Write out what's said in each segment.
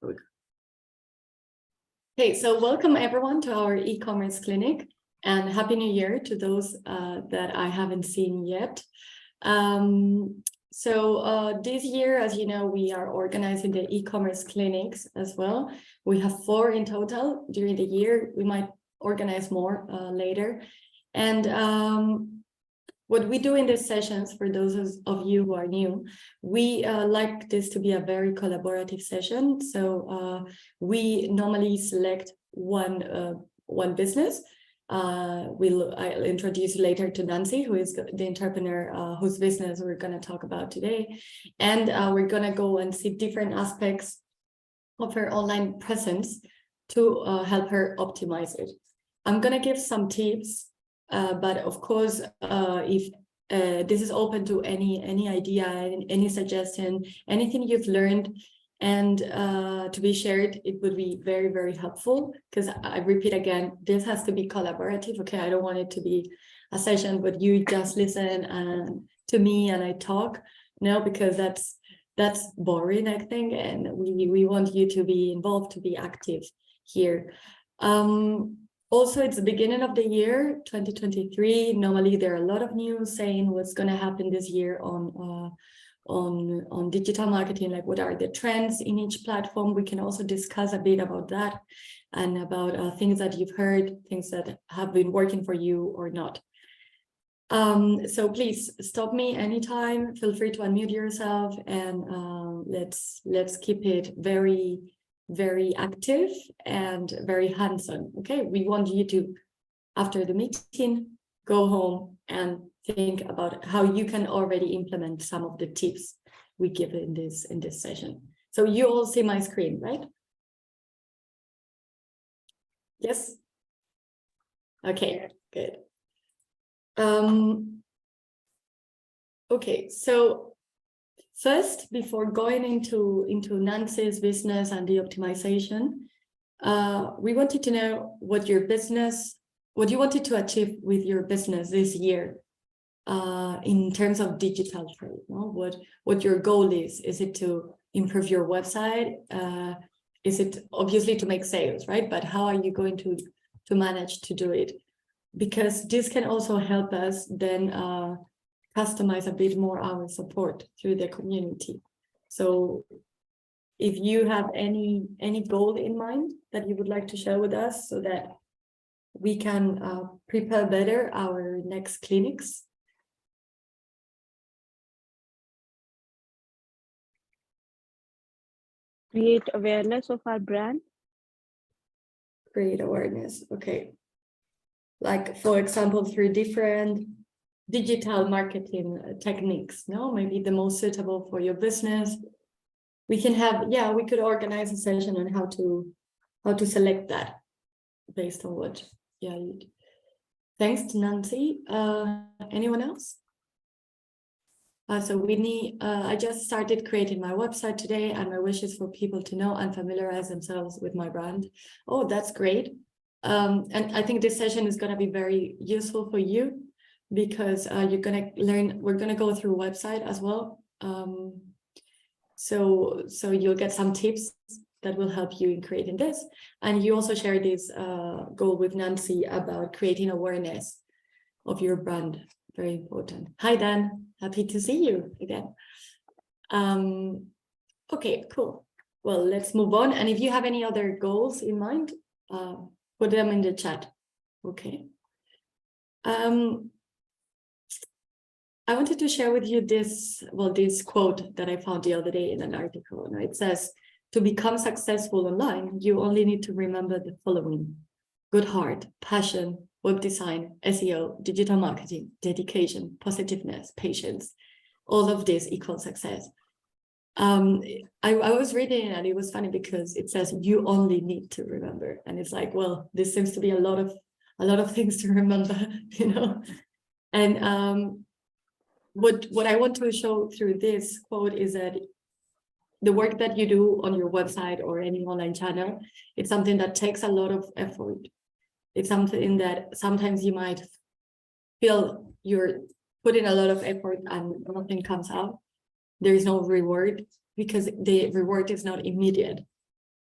Okay, so welcome everyone to our e-commerce clinic, and Happy New Year to those that I haven't seen yet. This year, as you know, we are organizing the e-commerce clinics as well. We have 4 in total during the year. We might organize more later. And what we do in these sessions, for those of you who are new, we like this to be a very collaborative session. So we normally select one business. I'll introduce you later to Nancy, who is the entrepreneur whose business we're going to talk about today. And we're going to go and see different aspects of her online presence to help her optimize it. I'm going to give some tips. But of course, if this is open to any idea, any suggestion, anything you've learned, and to be shared, it would be very, very helpful. Because I repeat again, this has to be collaborative. Okay, I don't want it to be a session but you just listen to me and I talk. No, because that's boring, I think, and we want you to be involved, to be active here. Also, it's the beginning of the year, 2023. Normally, there are a lot of news saying what's going to happen this year on digital marketing, like what are the trends in each platform. We can also discuss a bit about that and about things that you've heard, things that have been working for you or not. So please stop me anytime. Feel free to unmute yourself, and let's keep it very, very active and very hands-on. Okay, we want you to, after the meeting, go home and think about how you can already implement some of the tips we give in this session. So you all see my screen, right? Yes. Okay, good. Okay, so first, before going into Nancy's business and the optimization, we wanted to know what you wanted to achieve with your business this year in terms of digital trade. No? What your goal is? Is it to improve your website? Is it obviously to make sales, right? But how are you going to manage to do it? Because this can also help us then customize a bit more our support through the community. So if you have any goal in mind that you would like to share with us so that we can prepare better our next clinics. Create awareness of our brand. Create awareness, okay. Like, for example, through different digital marketing techniques, no? Maybe the most suitable for your business. We can have, we could organize a session on how to select that based on what, you do. Thanks to Nancy. Anyone else? So Whitney, I just started creating my website today, and my wish is for people to know and familiarize themselves with my brand. Oh, that's great. And I think this session is going to be very useful for you, because you're going to learn, we're going to go through website as well. So you'll get some tips that will help you in creating this. And you also share this goal with Nancy about creating awareness of your brand. Very important. Hi, Dan. Happy to see you again. Okay, cool. Well, let's move on. And if you have any other goals in mind, put them in the chat. Okay. I wanted to share with you this quote that I found the other day in an article. And it says, to become successful online, you only need to remember the following: good heart, passion, web design, SEO, digital marketing, dedication, positiveness, patience. All of this equals success. I was reading it, and it was funny because it says you only need to remember. And it's like, well, this seems to be a lot of things to remember, you know. And what I want to show through this quote is that the work that you do on your website or any online channel, it's something that takes a lot of effort. It's something that sometimes you might feel you're putting a lot of effort and nothing comes out. There is no reward because the reward is not immediate.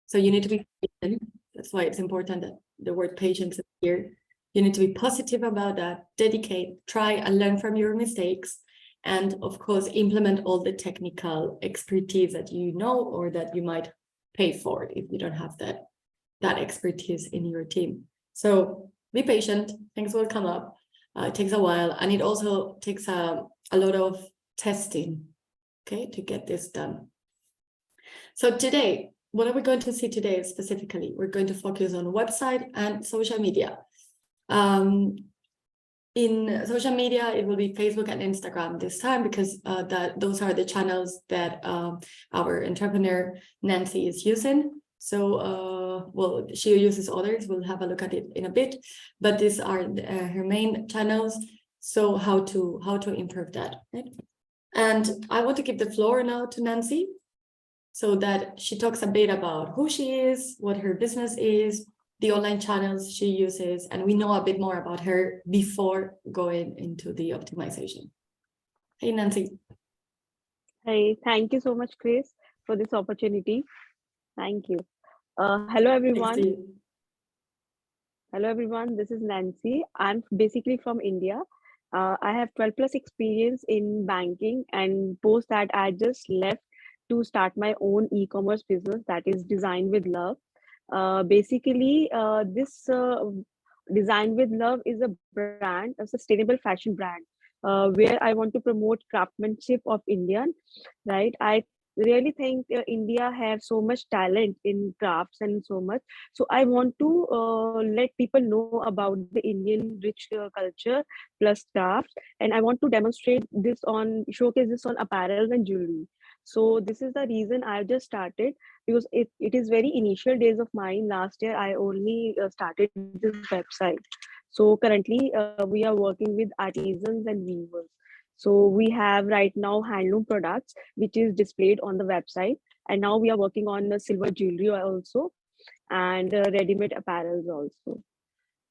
So you need to be patient. That's why it's important that the word patience is here. You need to be positive about that, dedicate, try and learn from your mistakes, and of course, implement all the technical expertise that you know or that you might pay for if you don't have that expertise in your team. So be patient, things will come up. It takes a while, and it also takes a lot of testing, okay, to get this done. So today, what are we going to see today specifically? We're going to focus on website and social media. In social media, it will be Facebook and Instagram this time because those are the channels that our entrepreneur Nancy is using. So, well, she uses others. We'll have a look at it in a bit, but these are her main channels. So how to improve that, right? And I want to give the floor now to Nancy so that she talks a bit about who she is, what her business is, the online channels she uses, and we know a bit more about her before going into the optimization. Hey, Nancy. Hey, thank you so much, Chris, for this opportunity. Thank you. Hello, everyone. Hello, everyone. This is Nancy. I'm basically from India. I have 12 plus experience in banking, and post that I just left to start my own e-commerce business that is Design with Love. Basically, this Design with Love is a brand, a sustainable fashion brand, where I want to promote craftsmanship of Indian, right? I really think India have so much talent in crafts and so much. So I want to let people know about the Indian rich culture plus crafts, and I want to showcase this on apparel and jewelry. So this is the reason I just started, because it is very initial days of mine. Last year I only started this website. So currently we are working with artisans and weavers. So we have right now handloom products which is displayed on the website, and now we are working on the silver jewelry also, and ready-made apparels also.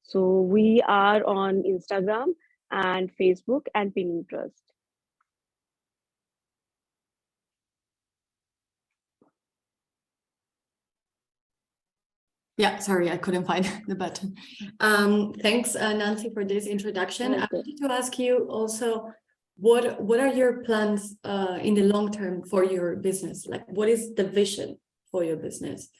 So we are on Instagram and Facebook and Pinterest. Yeah, sorry, I couldn't find the button. Thanks, Nancy, for this introduction. Okay. I wanted to ask you also, what are your plans in the long term for your business? Like, what is the vision for your business?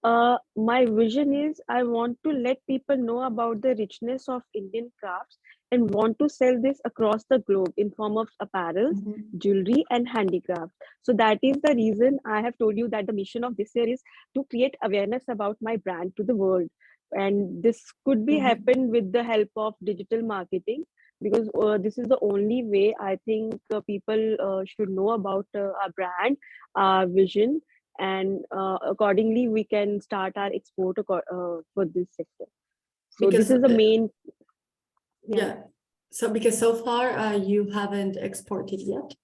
My vision is I want to let people know about the richness of Indian crafts and want to sell this across the globe in form of apparels, jewelry, and handicrafts. So that is the reason I have told you that the mission of this year is to create awareness about my brand to the world. And this could be happen with the help of digital marketing, because this is the only way I think people should know about our brand, our vision, and accordingly we can start our export for this sector. So Because this is the main. yeah. So because so far you haven't exported yet.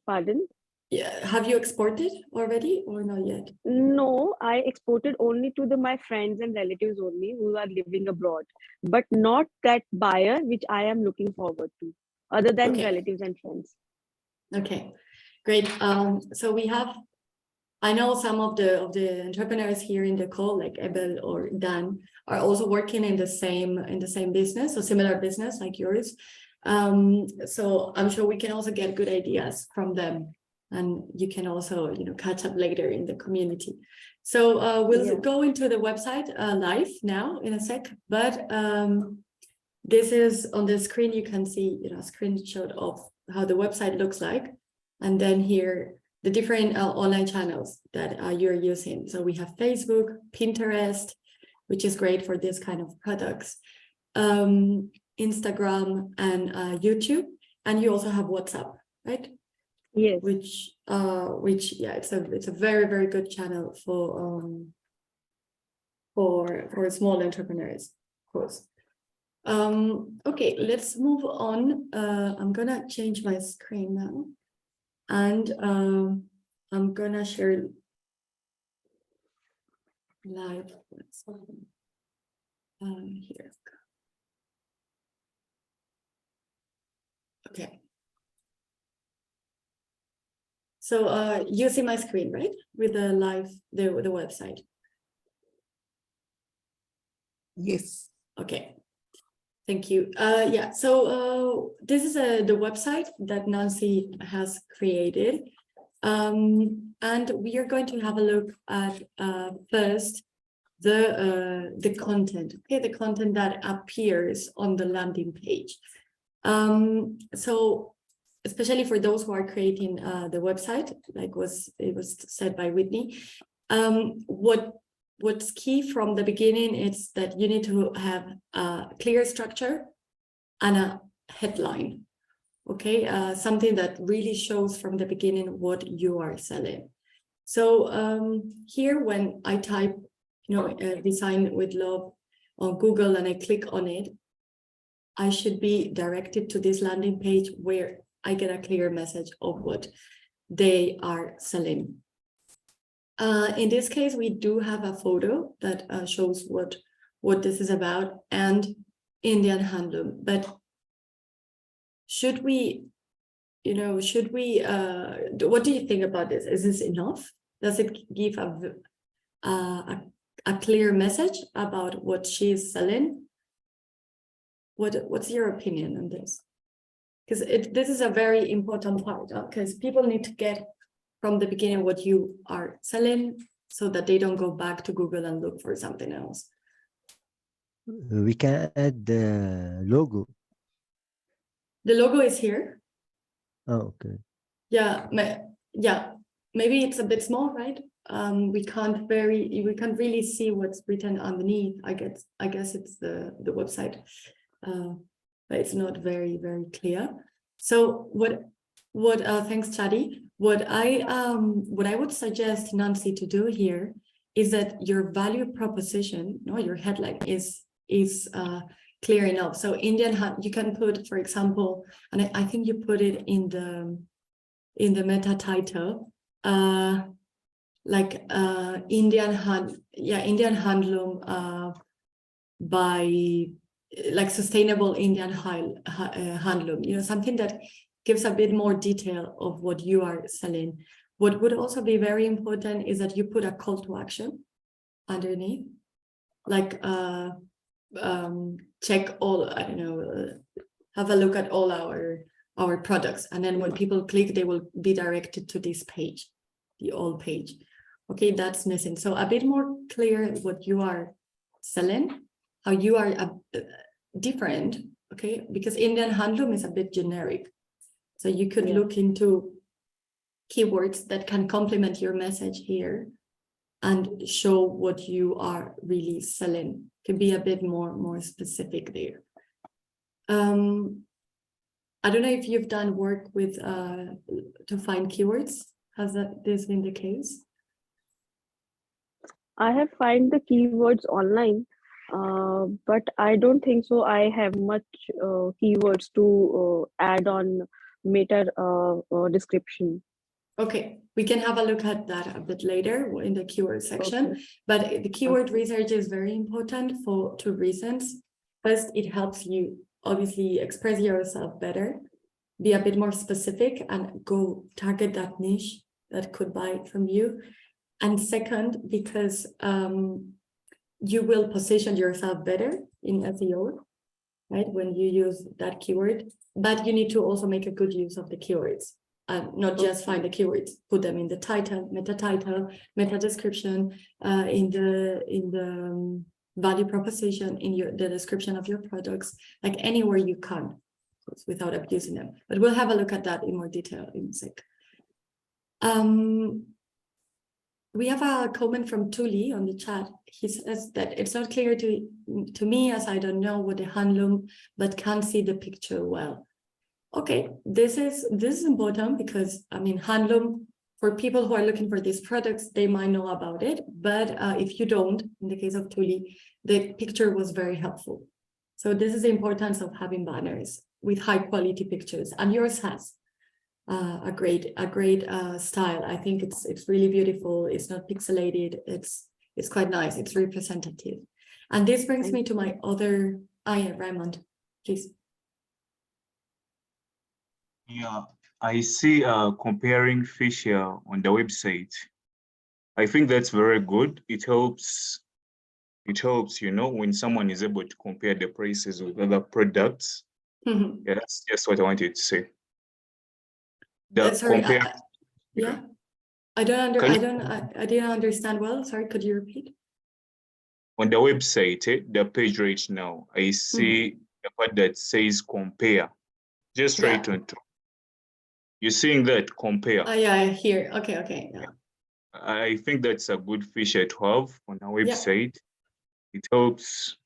Pardon? Yeah, have you exported already or not yet? No, I exported only to my friends and relatives only who are living abroad, but not that buyer which I am looking forward to, other than relatives and friends. Okay, great. So we have, I know some of the entrepreneurs here in the call, like Ebel or Dan, are also working in the same business, or similar business like yours. So I'm sure we can also get good ideas from them, and you can also, you know, catch up later in the community. So we'll go into the website live now in a sec, but this is on the screen. You can see, you know, a screenshot of how the website looks like, and then here the different online channels that you're using. So we have Facebook, Pinterest, which is great for this kind of products, Instagram, and YouTube, and you also have WhatsApp, right? Yes. Which yeah, it's a very good channel for small entrepreneurs, of course. Okay, let's move on. I'm gonna change my screen now, and I'm gonna share live. Here. Okay. So you see my screen, right? With the the website. Yes. Okay. Thank you. Yeah, so this is the website that Nancy has created. And we are going to have a look at first the content, okay, the content that appears on the landing page. So especially for those who are creating the website, like it was said by Whitney, what's key from the beginning is that you need to have a clear structure and a headline, okay, something that really shows from the beginning what you are selling. So here, when I type, design with love on Google and I click on it, I should be directed to this landing page where I get a clear message of what they are selling. In this case, we do have a photo that shows what this is about and Indian handloom. But should we, what do you think about this? Is this enough? Does it give a clear message about what she is selling? What's your opinion on this? Because this is a very important part, because people need to get from the beginning what you are selling so that they don't go back to Google and look for something else. We can add the logo. The logo is here. Oh, okay. Yeah, maybe it's a bit small, right? We can't really see what's written underneath. I guess it's the website, but it's not very, very clear. So what thanks, Chadi. What I would suggest Nancy to do here is that your value proposition, your headline is clear enough. So you can put, for example, and I think you put it in the meta title, like Indian handloom by like sustainable Indian handloom, something that gives a bit more detail of what you are selling. What would also be very important is that you put a call to action underneath, like check all, I don't know, have a look at all our products, and then when people click, they will be directed to this page, the all page. Okay, that's missing. So a bit more clear what you are selling, how you are different, okay, because Indian handloom is a bit generic. So you could look into keywords that can complement your message here and show what you are really selling. Could be a bit more specific there. I don't know if you've done work with to find keywords. Has this been the case? I have found the keywords online, but I don't think so. I have much keywords to add on meta description. Okay, we can have a look at that a bit later in the keyword section. Okay. But the keyword research is very important for two reasons. First, it helps you obviously express yourself better, be a bit more specific, and go target that niche that could buy from you. And second, because you will position yourself better in SEO, right, when you use that keyword. But you need to also make a good use of the keywords. Not just find the keywords, put them in the title, meta description, in the value proposition, in the description of your products, like anywhere you can, without abusing them. But we'll have a look at that in more detail in a sec. We have a comment from Tuli on the chat. He says that it's not clear to me, as I don't know what the handloom, but can't see the picture well. Okay, this is important because, I mean, handloom, for people who are looking for these products, they might know about it, but if you don't, in the case of Tuli, the picture was very helpful. So this is the importance of having banners with high quality pictures, and yours has a great style. I think it's really beautiful. It's not pixelated. It's quite nice. It's representative. And this brings me to my other. Yeah, Raymond, please. Yeah, I see comparing fish here on the website. I think that's very good. It helps, when someone is able to compare the prices with other products. Mhm. Yeah, that's just what I wanted to say. Sorry, compare, yeah, Can you- I didn't understand well. Sorry, could you repeat? on the website, the page right now, I see a part that says compare. Just right Yeah. on top. You're seeing that compare. Yeah, here. Okay, yeah. I think that's a good feature to have on our Yeah. website. It helps,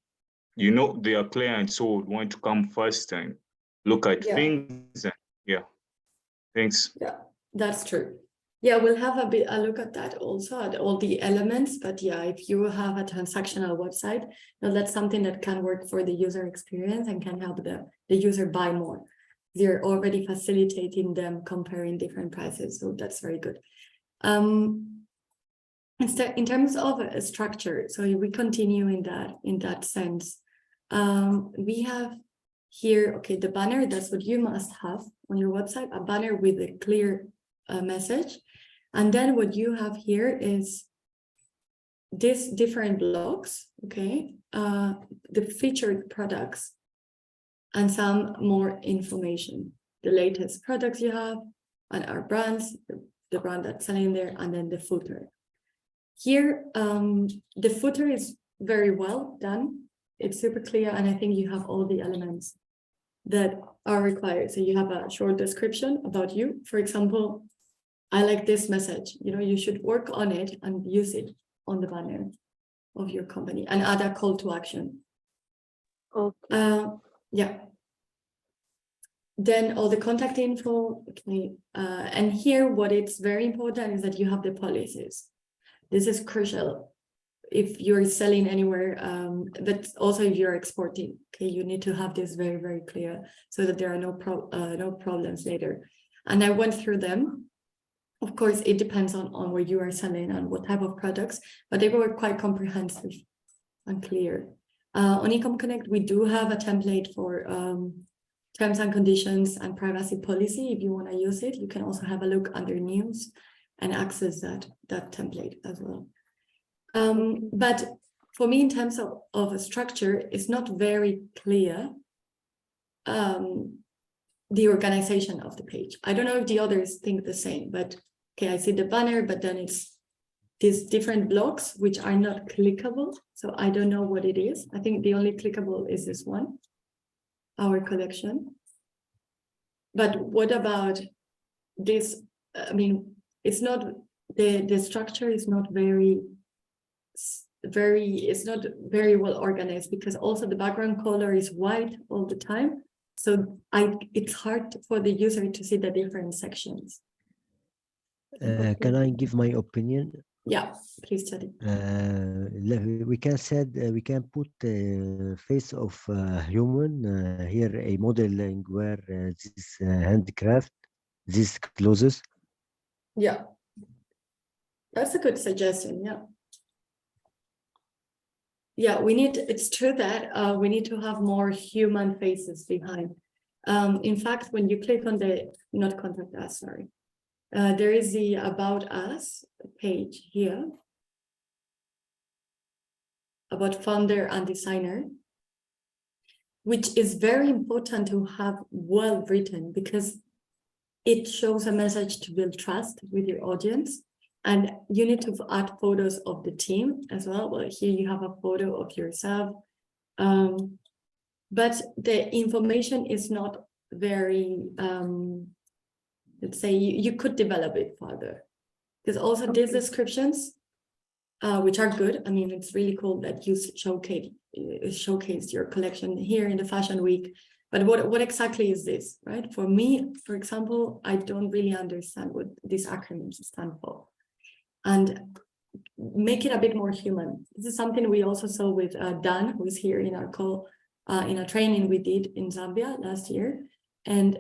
their clients who would want to come first and look at Yeah. things. And yeah, thanks. Yeah, that's true. Yeah, we'll have a look at that also, at all the elements. But yeah, if you have a transactional website, that's something that can work for the user experience and can help the user buy more. You're already facilitating them comparing different prices. So that's very good. In terms of a structure, so we continue in that sense. We have here, okay, the banner, that's what you must have on your website, a banner with a clear message. And then what you have here is these different blocks, okay, the featured products and some more information, the latest products you have and our brands, the brand that's selling there, and then the footer. Here, the footer is very well done. It's super clear, and I think you have all the elements that are required. So you have a short description about you. For example, I like this message. You should work on it and use it on the banner of your company and add a call to action. Okay. Yeah. Then all the contact info. Okay. And here, what it's very important is that you have the policies. This is crucial if you're selling anywhere, but also if you're exporting. Okay, you need to have this very, very clear so that there are no problems later. And I went through them. Of course, it depends on where you are selling and what type of products, but they were quite comprehensive and clear. On ecomConnect, we do have a template for terms and conditions and privacy policy. If you want to use it, you can also have a look under news and access that template as well. But for me, in terms of a structure, it's not very clear the organization of the page. I don't know if the others think the same, but okay, I see the banner, but then it's these different blocks which are not clickable. So I don't know what it is. I think the only clickable is this one, our collection. But what about this? I mean, it's not, the structure is not it's not very well organized, because also the background color is white all the time. So it's hard for the user to see the different sections. Can I give my opinion? Yeah, please tell it. We can put face of human here, a modeling where this handcraft, these clothes. Yeah, that's a good suggestion. Yeah. Yeah, it's true that we need to have more human faces behind. In fact, when you click on the, not contact us, sorry, there is the About Us page here, about founder and designer, which is very important to have well written, because it shows a message to build trust with your audience. And you need to add photos of the team as well. Well, here you have a photo of yourself. But the information is not very, let's say, you could develop it further. Because also these descriptions, which are good. I mean, it's really cool that you showcase your collection here in the Fashion Week. But what exactly is this, right? For me, for example, I don't really understand what these acronyms stand for. And make it a bit more human. This is something we also saw with Dan, who is here in our call, in a training we did in Zambia last year. And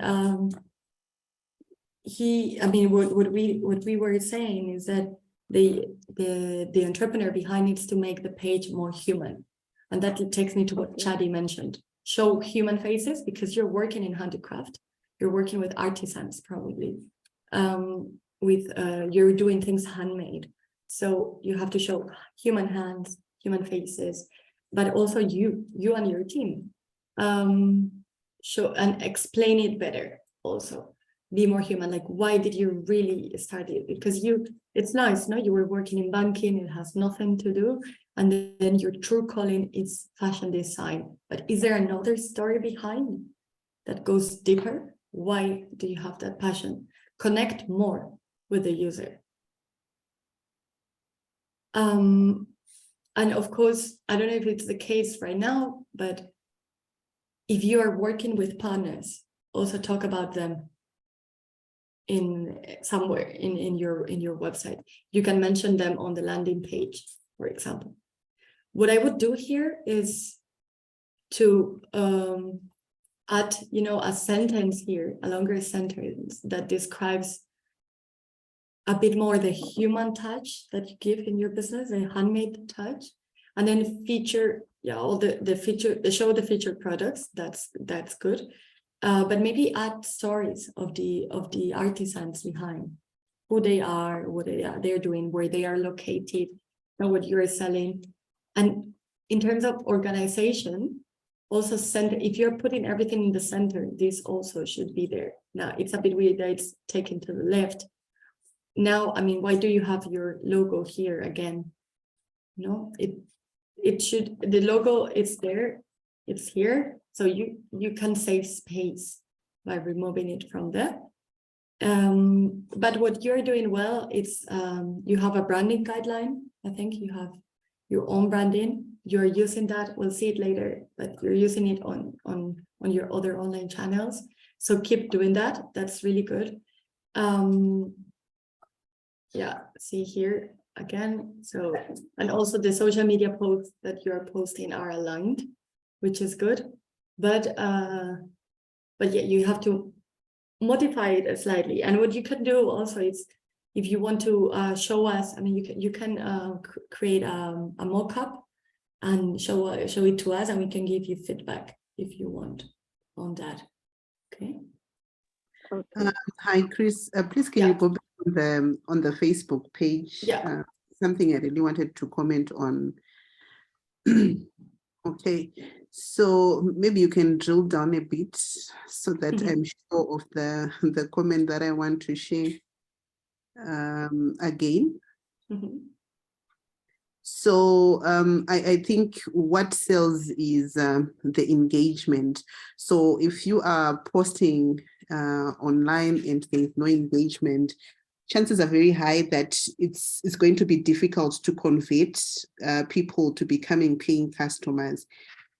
what we were saying is that the entrepreneur behind needs to make the page more human. And that takes me to what Chadi mentioned. Show human faces, because you're working in handicraft. you're working with artisans probably, you're doing things handmade. So you have to show human hands, human faces, but also you and your team. Show and explain it better also. Be more human, like why did you really start it? Because it's nice, no? You were working in banking, it has nothing to do. And then your true calling is fashion design. But is there another story behind that goes deeper? Why do you have that passion? Connect more with the user. And of course, I don't know if it's the case right now, but if you are working with partners, also talk about them in somewhere in your website. You can mention them on the landing page, for example. What I would do here is to add, a sentence here, a longer sentence that describes a bit more the human touch that you give in your business, a handmade touch, and then feature, all show the featured products. That's good. But maybe add stories of the artisans behind, who they are, what they're doing, where they are located, and what you're selling. And in terms of organization, also if you're putting everything in the center, this also should be there. Now it's a bit weird that it's taken to the left. Now, I mean, why do you have your logo here again? No, it should, the logo is there, it's here. So you can save space by removing it from there. But what you're doing well, it's you have a branding guideline. I think you have your own branding. You're using that, we'll see it later, but you're using it on your other online channels. So keep doing that. That's really good. Yeah, see here again. So, and also the social media posts that you're posting are aligned, which is good. But yeah, you have to modify it slightly. And what you can do also is, if you want to show us, I mean, you can create a mock-up and show it to us, and we can give you feedback if you want on that. Okay. Okay. Hi, Chris. Please, can you go back on the Facebook page? Yeah. Something I really wanted to comment on. Okay, so maybe you can drill down a bit so that I'm sure of the comment that I want to share again. So I think what sells is the engagement. So if you are posting online and there's no engagement, chances are very high that it's going to be difficult to convert people to becoming paying customers.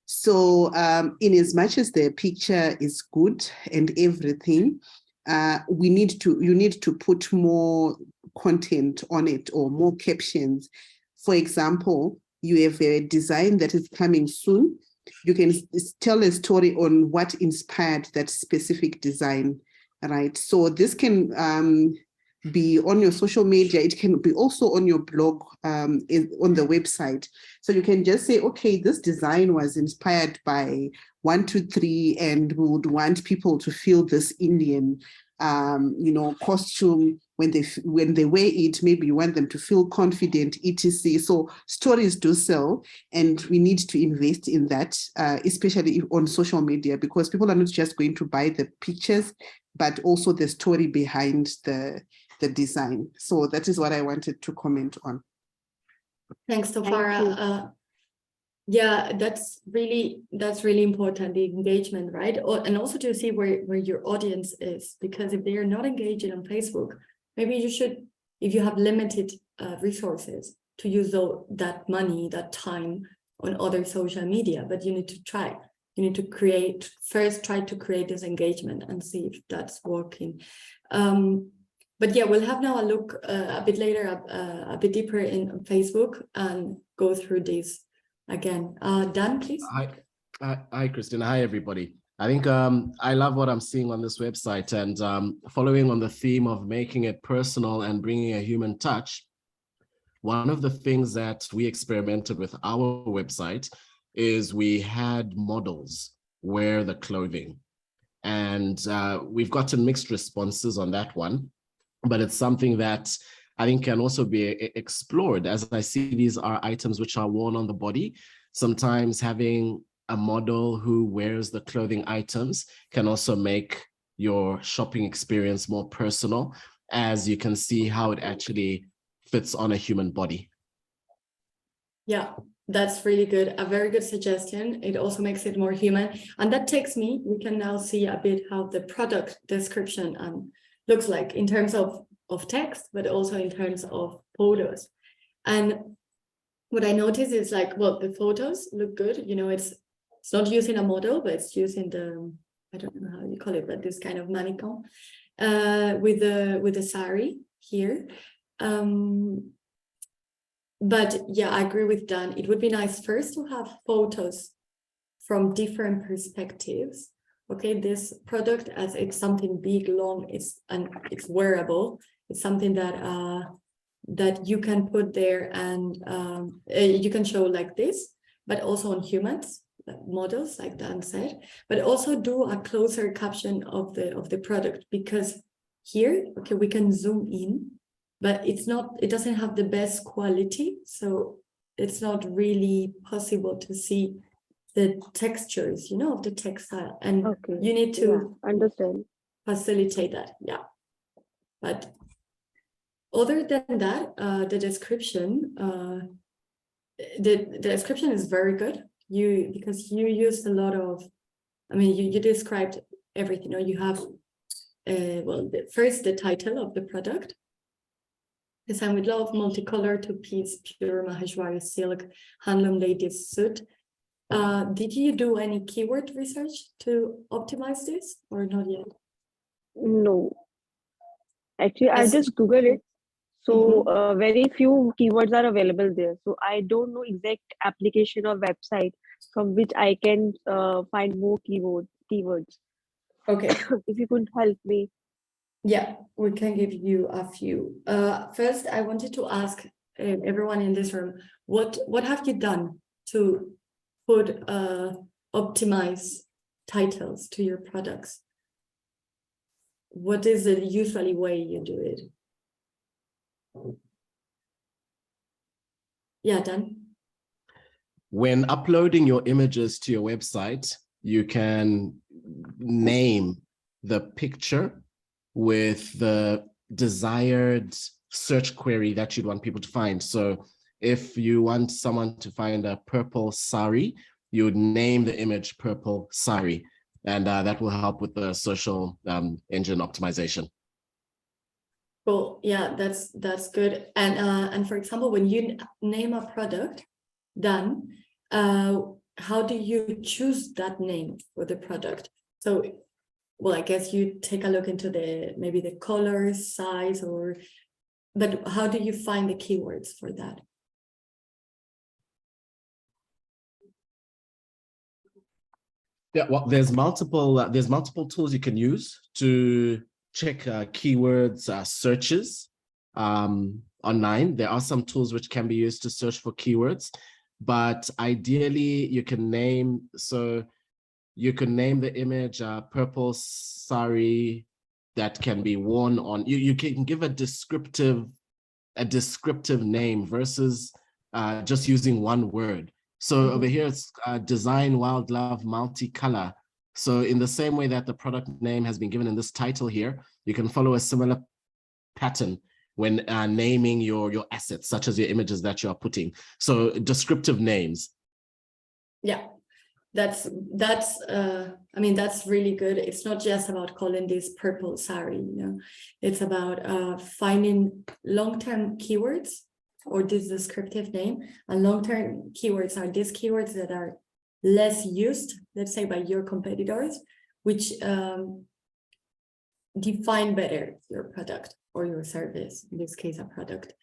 So in as much as the picture is good and everything, you need to put more content on it or more captions. For example, you have a design that is coming soon. You can tell a story on what inspired that specific design, right? So this can be on your social media. It can be also on your blog, on the website. So you can just say, okay, this design was inspired by 1, 2, 3, and we would want people to feel this Indian costume when they wear it. Maybe you want them to feel confident, etc. So stories do sell, and we need to invest in that, especially on social media, because people are not just going to buy the pictures, but also the story behind the design. So that is what I wanted to comment on. Thanks, Tofara. Yeah, that's really important, the engagement, right? And also to see where your audience is, because if they are not engaging on Facebook, maybe you should, if you have limited resources, to use that money, that time on other social media. But you need to try. You need to try to create this engagement and see if that's working. But yeah, we'll have now a look a bit later, a bit deeper in Facebook, and go through this again. Dan, please. Hi, Christina. Hi, everybody. I think I love what I'm seeing on this website, and following on the theme of making it personal and bringing a human touch. One of the things that we experimented with our website is we had models wear the clothing. And we've gotten mixed responses on that one, but it's something that I think can also be explored. As I see, these are items which are worn on the body. Sometimes having a model who wears the clothing items can also make your shopping experience more personal, as you can see how it actually fits on a human body. Yeah, that's really good. A very good suggestion. It also makes it more human. And that takes me, we can now see a bit how the product description looks like in terms of text, but also in terms of photos. And what I noticed is like, well, the photos look good. You know, it's not using a model, but it's using the, I don't know how you call it, but this kind of mannequin with the sari here. But yeah, I agree with Dan. It would be nice first to have photos from different perspectives. Okay, this product, as it's something big, long, it's wearable. It's something that you can put there and you can show like this, but also on humans, models, like Dan said. But also do a closer caption of the product, because here, okay, we can zoom in, but it doesn't have the best quality, so it's not really possible to see the textures, you know, of the textile, and Okay. you need to understand. facilitate that. Yeah, but other than that, the description, the description is very good. Because you used a lot of, I mean, you described everything. You know, you have well, first the title of the product. Design with love, multicolor, two-piece, pure Maheshwari silk, handloom ladies suit. Did you do any keyword research to optimize this, or not yet? No, actually, I Yes. just Googled it. So very few keywords are available there. So I don't know exact application or website from which I can find more keywords. Okay. If you could help me. Yeah, we can give you a few. First, I wanted to ask everyone in this room, what have you done to put optimize titles to your products? What is the usually way you do it? Yeah, Dan? When uploading your images to your website, you can name the picture with the desired search query that you'd want people to find. So if you want someone to find a purple sari, you would name the image purple sari, and that will help with the social engine optimization. Cool. Yeah, that's good. And for example, when you name a product, Dan, how do you choose that name for the product? So, well, I guess you take a look into maybe the colors, size, but how do you find the keywords for that? Yeah, well, there's multiple tools you can use to check keywords searches online. There are some tools which can be used to search for keywords, but ideally you can name the image purple sari that can be worn on. You can give a descriptive name versus just using one word. So over here, it's design wild love multicolor. So in the same way that the product name has been given in this title here, you can follow a similar pattern when naming your assets, such as your images that you are putting. So descriptive names. Yeah, that's I mean, that's really good. It's not just about calling this purple sari, you know, it's about finding long-term keywords or this descriptive name, and long-term keywords are these keywords that are less used, let's say, by your competitors, which define better your product or your service, in this case, a product.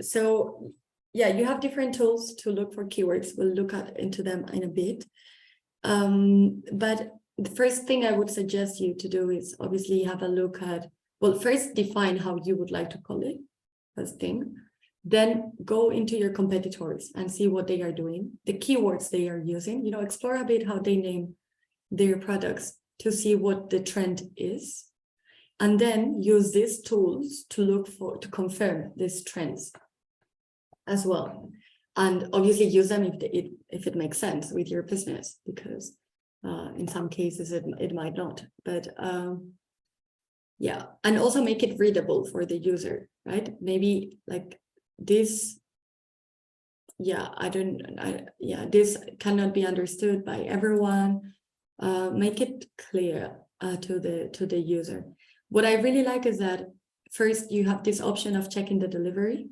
So yeah, you have different tools to look for keywords. We'll look into them in a bit. But the first thing I would suggest you to do is obviously have a look at, well, first define how you would like to call it, first thing. Then go into your competitors and see what they are doing, the keywords they are using, you know, explore a bit how they name their products. to see what the trend is, and then use these tools to confirm these trends as well. And obviously use them if it makes sense with your business, because in some cases it might not. But yeah, and also make it readable for the user, right? Maybe like this, yeah, this cannot be understood by everyone. Make it clear to the user. What I really like is that first you have this option of checking the delivery.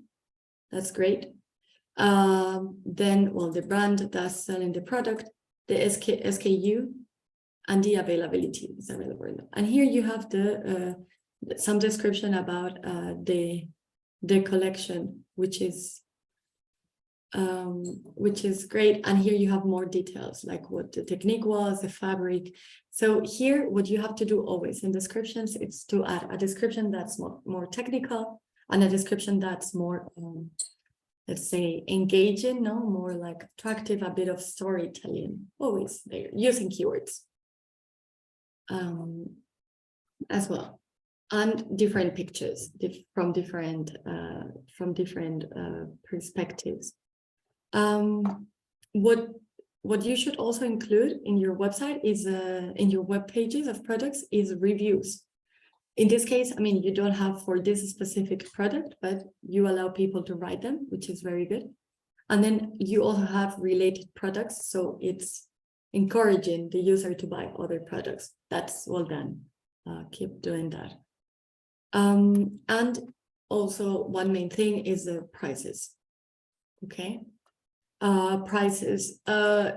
That's great. Then, well, the brand that's selling the product, the SKU, and the availability is available. And here you have some description about the collection, which is great. And here you have more details, like what the technique was, the fabric. So here, what you have to do always in descriptions is to add a description that's more technical, and a description that's more let's say engaging, more like attractive, a bit of storytelling, always there, using keywords as well, and different pictures from different perspectives. What you should also include in your website is in your web pages of products is reviews. In this case, I mean, you don't have for this specific product, but you allow people to write them, which is very good. And then you also have related products, so it's encouraging the user to buy other products. That's well done. Keep doing that. And also one main thing is the prices. Okay. Prices.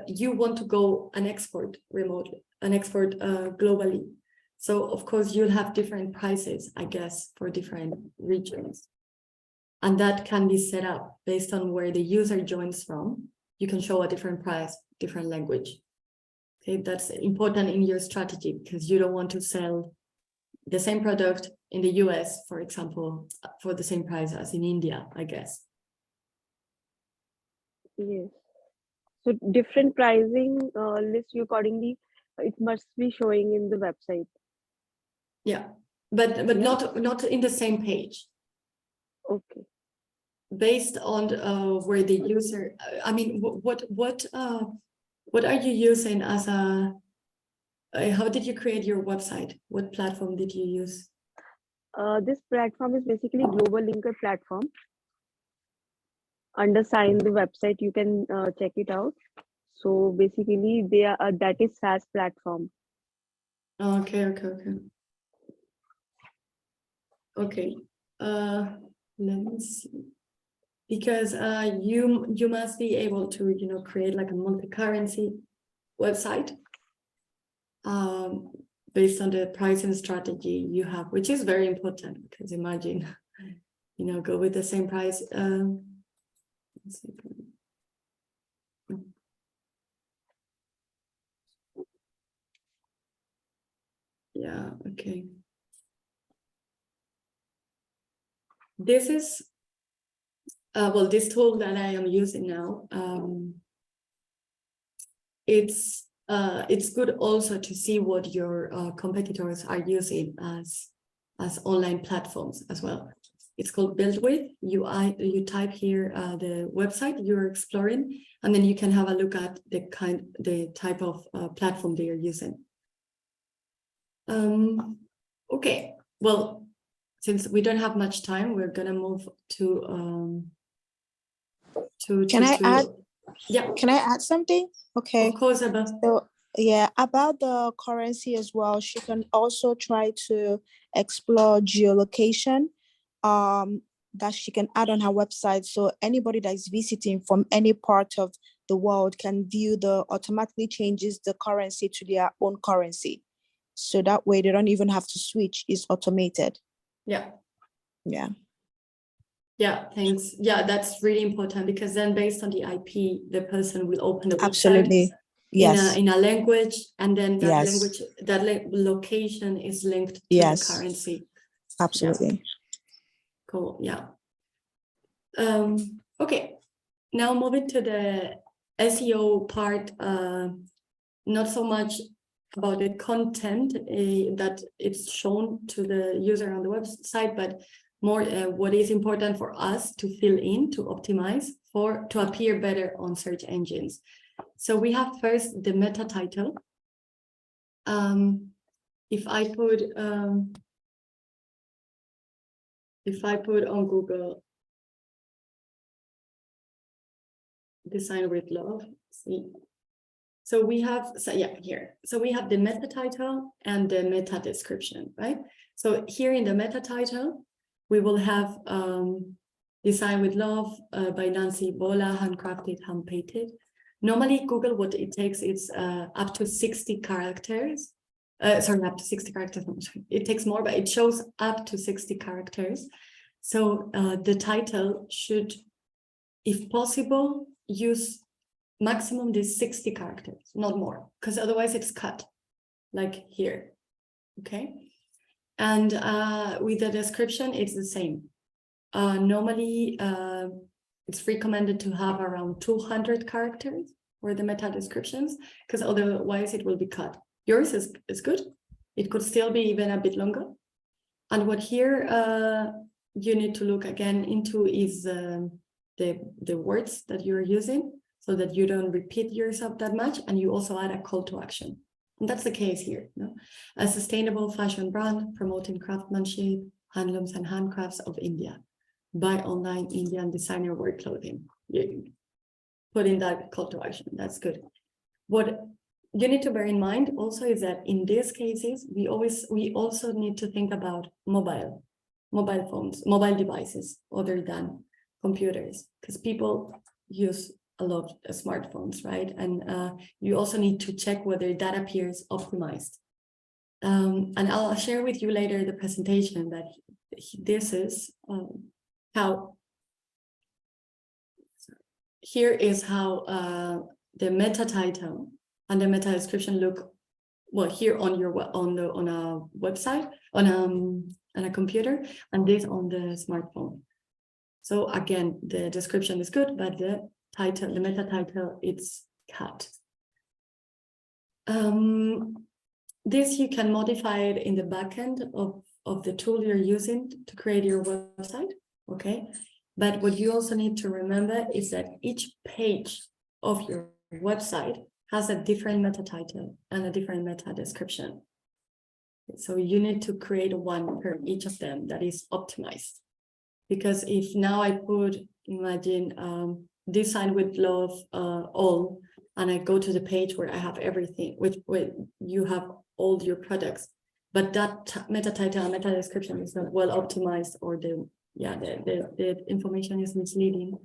You want to go and export remotely, and export globally. So of course you'll have different prices, I guess, for different regions. And that can be set up based on where the user joins from. You can show a different price, different language. Okay, that's important in your strategy, because you don't want to sell the same product in the US, for example, for the same price as in India, I guess. Yes. So different pricing list you accordingly, it must be showing in the website. Yeah, but yeah, not in the same page. Okay. Based on where the user, I mean, what are you using as a? How did you create your website? What platform did you use? This platform is basically global linker platform. Under sign the website, you can check it out. So basically, they are that is SaaS platform. Okay. Let me see. Because you must be able to create like a multi-currency website based on the pricing strategy you have, which is very important, because imagine go with the same price. Yeah, okay. This is well, this tool that I am using now, it's good also to see what your competitors are using as online platforms as well. It's called Build With. You type here the website you're exploring, and then you can have a look at the type of platform they are using. Okay, well, since we don't have much time, we're gonna move to Can I add? Yeah. Can I add something? Okay. Of course, about. So yeah, about the currency as well. She can also try to explore geolocation. That she can add on her website, so anybody that is visiting from any part of the world can view automatically changes the currency to their own currency. So that way they don't even have to switch, it's automated. Yeah. Yeah, thanks. Yeah, that's really important, because then based on the IP, the person will open the website. Absolutely. Yes. In a language, and then that yes. language, location is linked to yes. the currency. Absolutely. Yeah. Cool. Yeah. Okay. Now moving to the SEO part, not so much about the content that it's shown to the user on the website, but more what is important for us to fill in, to optimize to appear better on search engines. So we have first the meta title. If I put on Google design with love, see. So we have, here. So we have the meta title and the meta description, right? So here in the meta title, we will have Design with Love by Nancy Bola, handcrafted, hand-painted. Normally, Google, what it takes is up to 60 characters. Sorry, up to 60 characters. It takes more, but it shows up to 60 characters. So the title should, if possible, use maximum these 60 characters, not more, because otherwise it's cut, like here, okay? And with the description, it's the same. Normally, it's recommended to have around 200 characters for the meta descriptions, because otherwise it will be cut. Yours is good. It could still be even a bit longer. And what here you need to look again into is the words that you're using, so that you don't repeat yourself that much, and you also add a call to action. And that's the case here. No? A sustainable fashion brand promoting craftsmanship, handlooms and handcrafts of India. Buy online Indian designer wear clothing. You put in that call to action. That's good. What you need to bear in mind also is that in these cases, we also need to think about mobile phones, mobile devices other than computers, because people use a lot of smartphones, right? And you also need to check whether that appears optimized. And I'll share with you later the presentation that this is how, here is how the meta title and the meta description look, well, here on your on a website, on a computer, and this on the smartphone. So again, the description is good, but the title, the meta title, it's cut. This you can modify it in the backend of the tool you're using to create your website, okay? But what you also need to remember is that each page of your website has a different meta title and a different meta description. So you need to create one per each of them that is optimized. Because if now I put, imagine, design with love all, and I go to the page where I have everything, where you have all your products, but that meta title and meta description is not well optimized, or the information is misleading,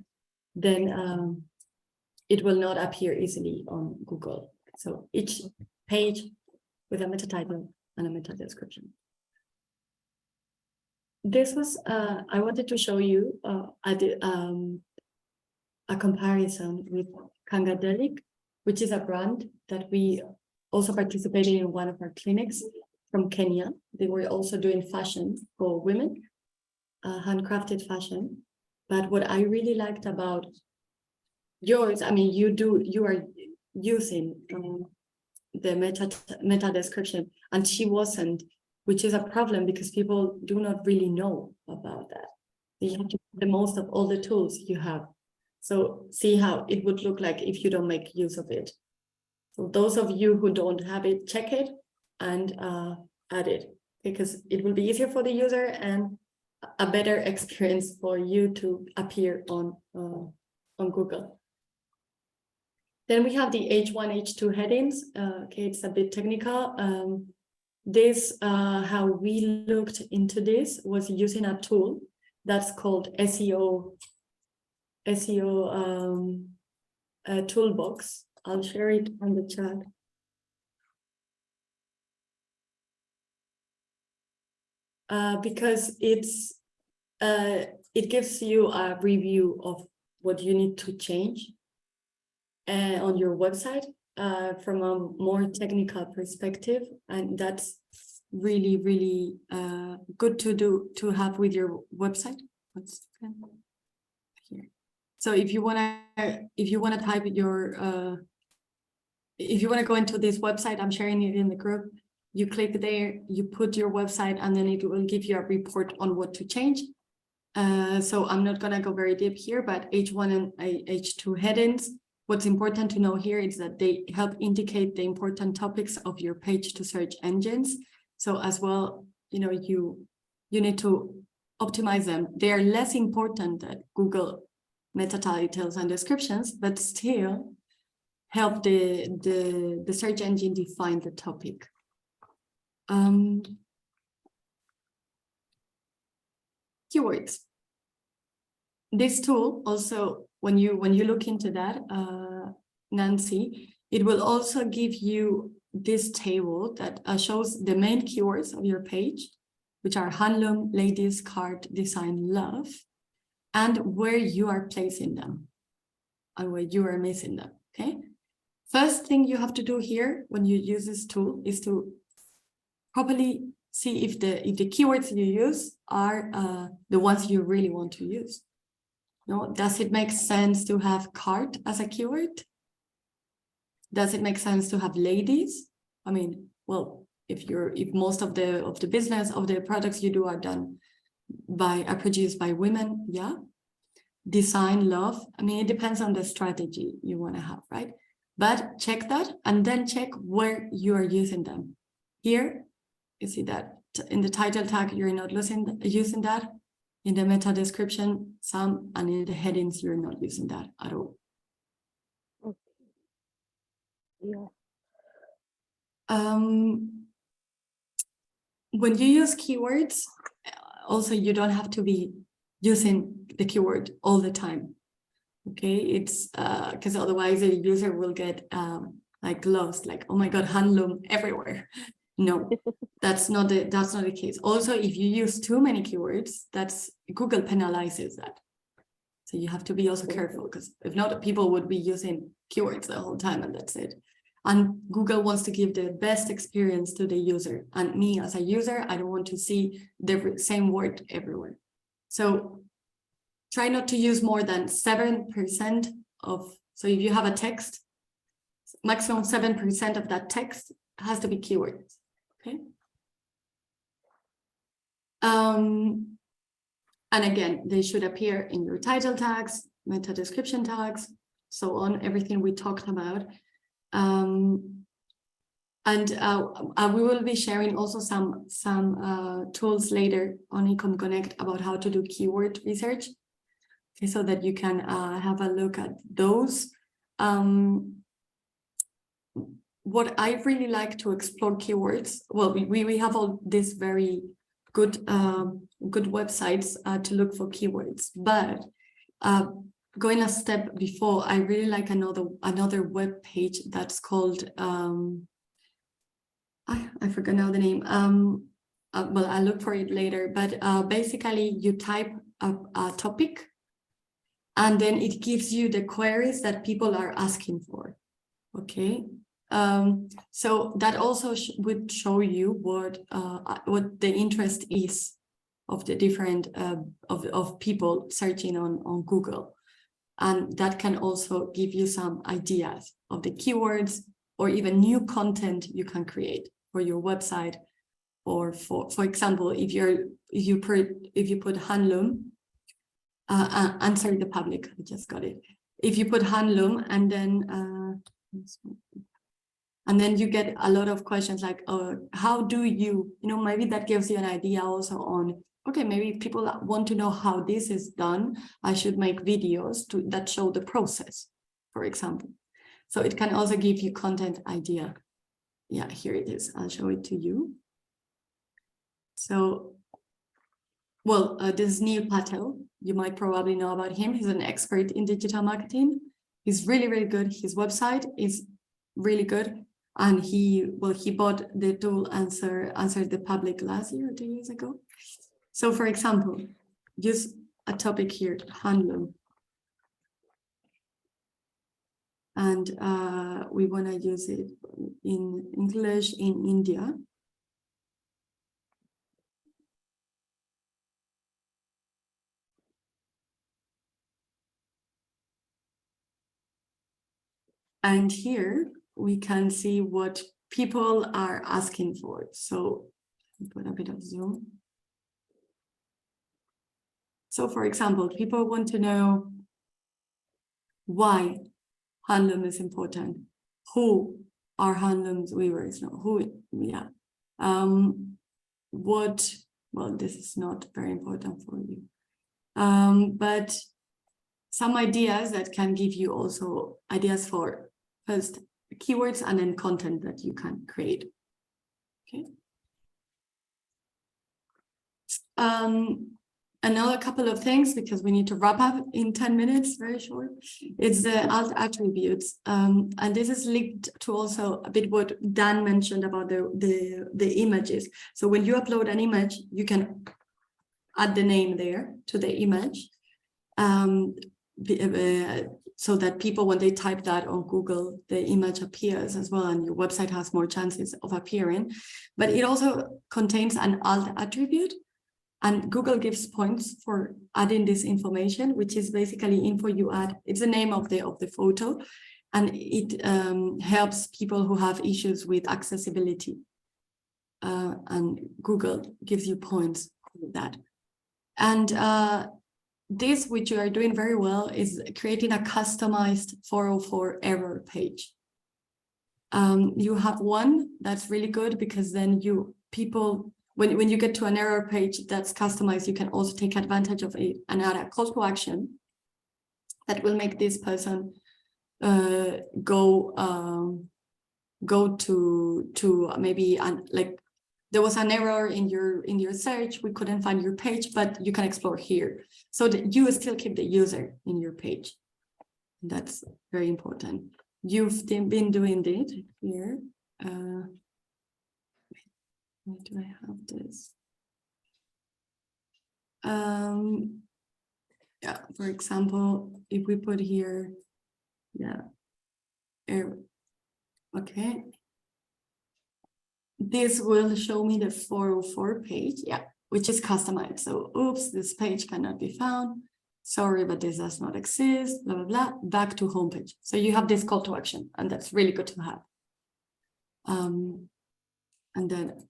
then it will not appear easily on Google. So each page with a meta title and a meta description. This was, I wanted to show you a comparison with Kangadelic, which is a brand that we also participated in one of our clinics from Kenya. They were also doing fashion for women, handcrafted fashion. But what I really liked about yours, I mean, you are using the meta description, and she wasn't, which is a problem because people do not really know about that. You have to make the most of all the tools you have. So see how it would look like if you don't make use of it. So those of you who don't have it, check it and add it, because it will be easier for the user and a better experience for you to appear on Google. Then we have the H1, H2 headings. Okay, it's a bit technical. How we looked into this was using a tool that's called SEO toolbox. I'll share it on the chat. Because it gives you a review of what you need to change on your website from a more technical perspective, and that's really, really good to have with your website. Here. So if you wanna type your if you want to go into this website, I'm sharing it in the group. You click there, you put your website, and then it will give you a report on what to change. So I'm not going to go very deep here, but H1 and H2 headings, what's important to know here is that they help indicate the important topics of your page to search engines. So as well, you know, you need to optimize them. They are less important than Google meta titles and descriptions, but still help the search engine define the topic. Keywords. This tool also, when you look into that, Nancy, it will also give you this table that shows the main keywords of your page, which are handloom, ladies, card, design, love, and where you are placing them and where you are missing them, okay? First thing you have to do here when you use this tool is to properly see if the keywords you use are the ones you really want to use. No, does it make sense to have card as a keyword? Does it make sense to have ladies? I mean, well, if most of the business of the products you do are produced by women, yeah. Design, love. I mean, it depends on the strategy you want to have, right? But check that and then check where you are using them. Here, you see that in the title tag, you're not using that. In the meta description, some, and in the headings, you're not using that at all. Okay. Yeah. When you use keywords, also you don't have to be using the keyword all the time. Okay, it's because otherwise the user will get like lost, like, oh my god, handloom everywhere. No, that's not the case. Also, if you use too many keywords, Google penalizes that. So you have to be also careful, because if not, people would be using keywords the whole time and that's it. And Google wants to give the best experience to the user. And me as a user, I don't want to see the same word everywhere. So try not to use more than 7% of, so if you have a text, maximum 7% of that text has to be keywords, okay? And again, they should appear in your title tags, meta description tags, so on, everything we talked about. We will be sharing also some tools later on ecomConnect about how to do keyword research, okay, so that you can have a look at those. What I really like to explore keywords, well, we have all these very good websites to look for keywords, but going a step before, I really like another web page that's called I forgot now the name. Well, I'll look for it later, but basically you type a topic and then it gives you the queries that people are asking for, okay? So that also would show you what the interest is of the different of people searching on Google, and that can also give you some ideas of the keywords or even new content you can create for your website, or for example, if you put handloom, answer the public. I just got it. If you put handloom and then you get a lot of questions like, how do you know, maybe that gives you an idea also on, okay, maybe people want to know how this is done. I should make videos that show the process, for example. So it can also give you content idea. Yeah, here it is. I'll show it to you. So, well, this is Neil Patel. You might probably know about him. He's an expert in digital marketing. He's really, really good. His website is really good. And he bought the tool Answer the Public last year or 2 years ago. So for example, use a topic here, handloom. And we want to use it in English in India. And here we can see what people are asking for. So put a bit of zoom. So for example, people want to know why handloom is important. Who are handloom's weavers? No, who, yeah. What, well, this is not very important for you. But some ideas that can give you also ideas for first keywords and then content that you can create. Okay. Another couple of things, because we need to wrap up in 10 minutes, very short. It's the alt attributes. And this is linked to also a bit what Dan mentioned about the images. So when you upload an image, you can add the name there to the image. So that people, when they type that on Google, the image appears as well, and your website has more chances of appearing. But it also contains an alt attribute. And Google gives points for adding this information, which is basically info you add. It's the name of the photo, and it helps people who have issues with accessibility. And Google gives you points for that. And this, which you are doing very well, is creating a customized 404 error page. You have one that's really good, because then when you get to an error page that's customized, you can also take advantage of it and add a call to action that will make this person go to maybe like there was an error in your search, we couldn't find your page, but you can explore here, so that you still keep the user in your page. That's very important. You've been doing it here. Where do I have this? Yeah, for example, if we put here, yeah, okay. This will show me the 404 page, yeah, which is customized. So, oops, this page cannot be found. Sorry, but this does not exist, blah, blah, blah, back to homepage. So you have this call to action, and that's really good to have. And then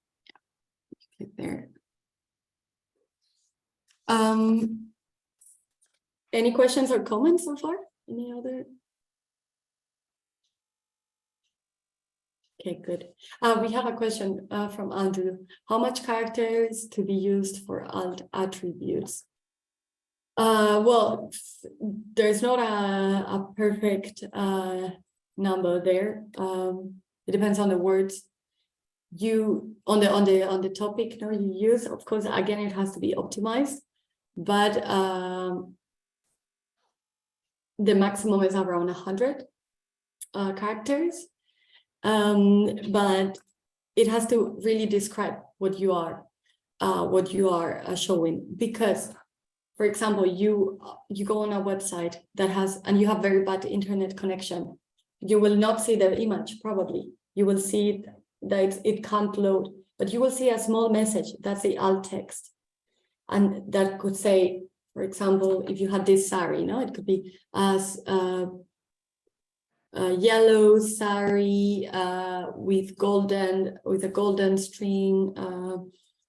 click there. Any questions or comments so far? Any other? Okay, good. We have a question from Andrew. How much characters to be used for alt attributes? Well, there's not a perfect number there. It depends on the words you on the topic you use. Of course, again, it has to be optimized, but the maximum is around 100 characters. But it has to really describe what you are showing, because, for example, you go on a website that has, and you have very bad internet connection, you will not see the image. Probably you will see that it can't load, but you will see a small message. That's the alt text, and that could say, for example, if you had this sari, it could be as yellow sari with a golden string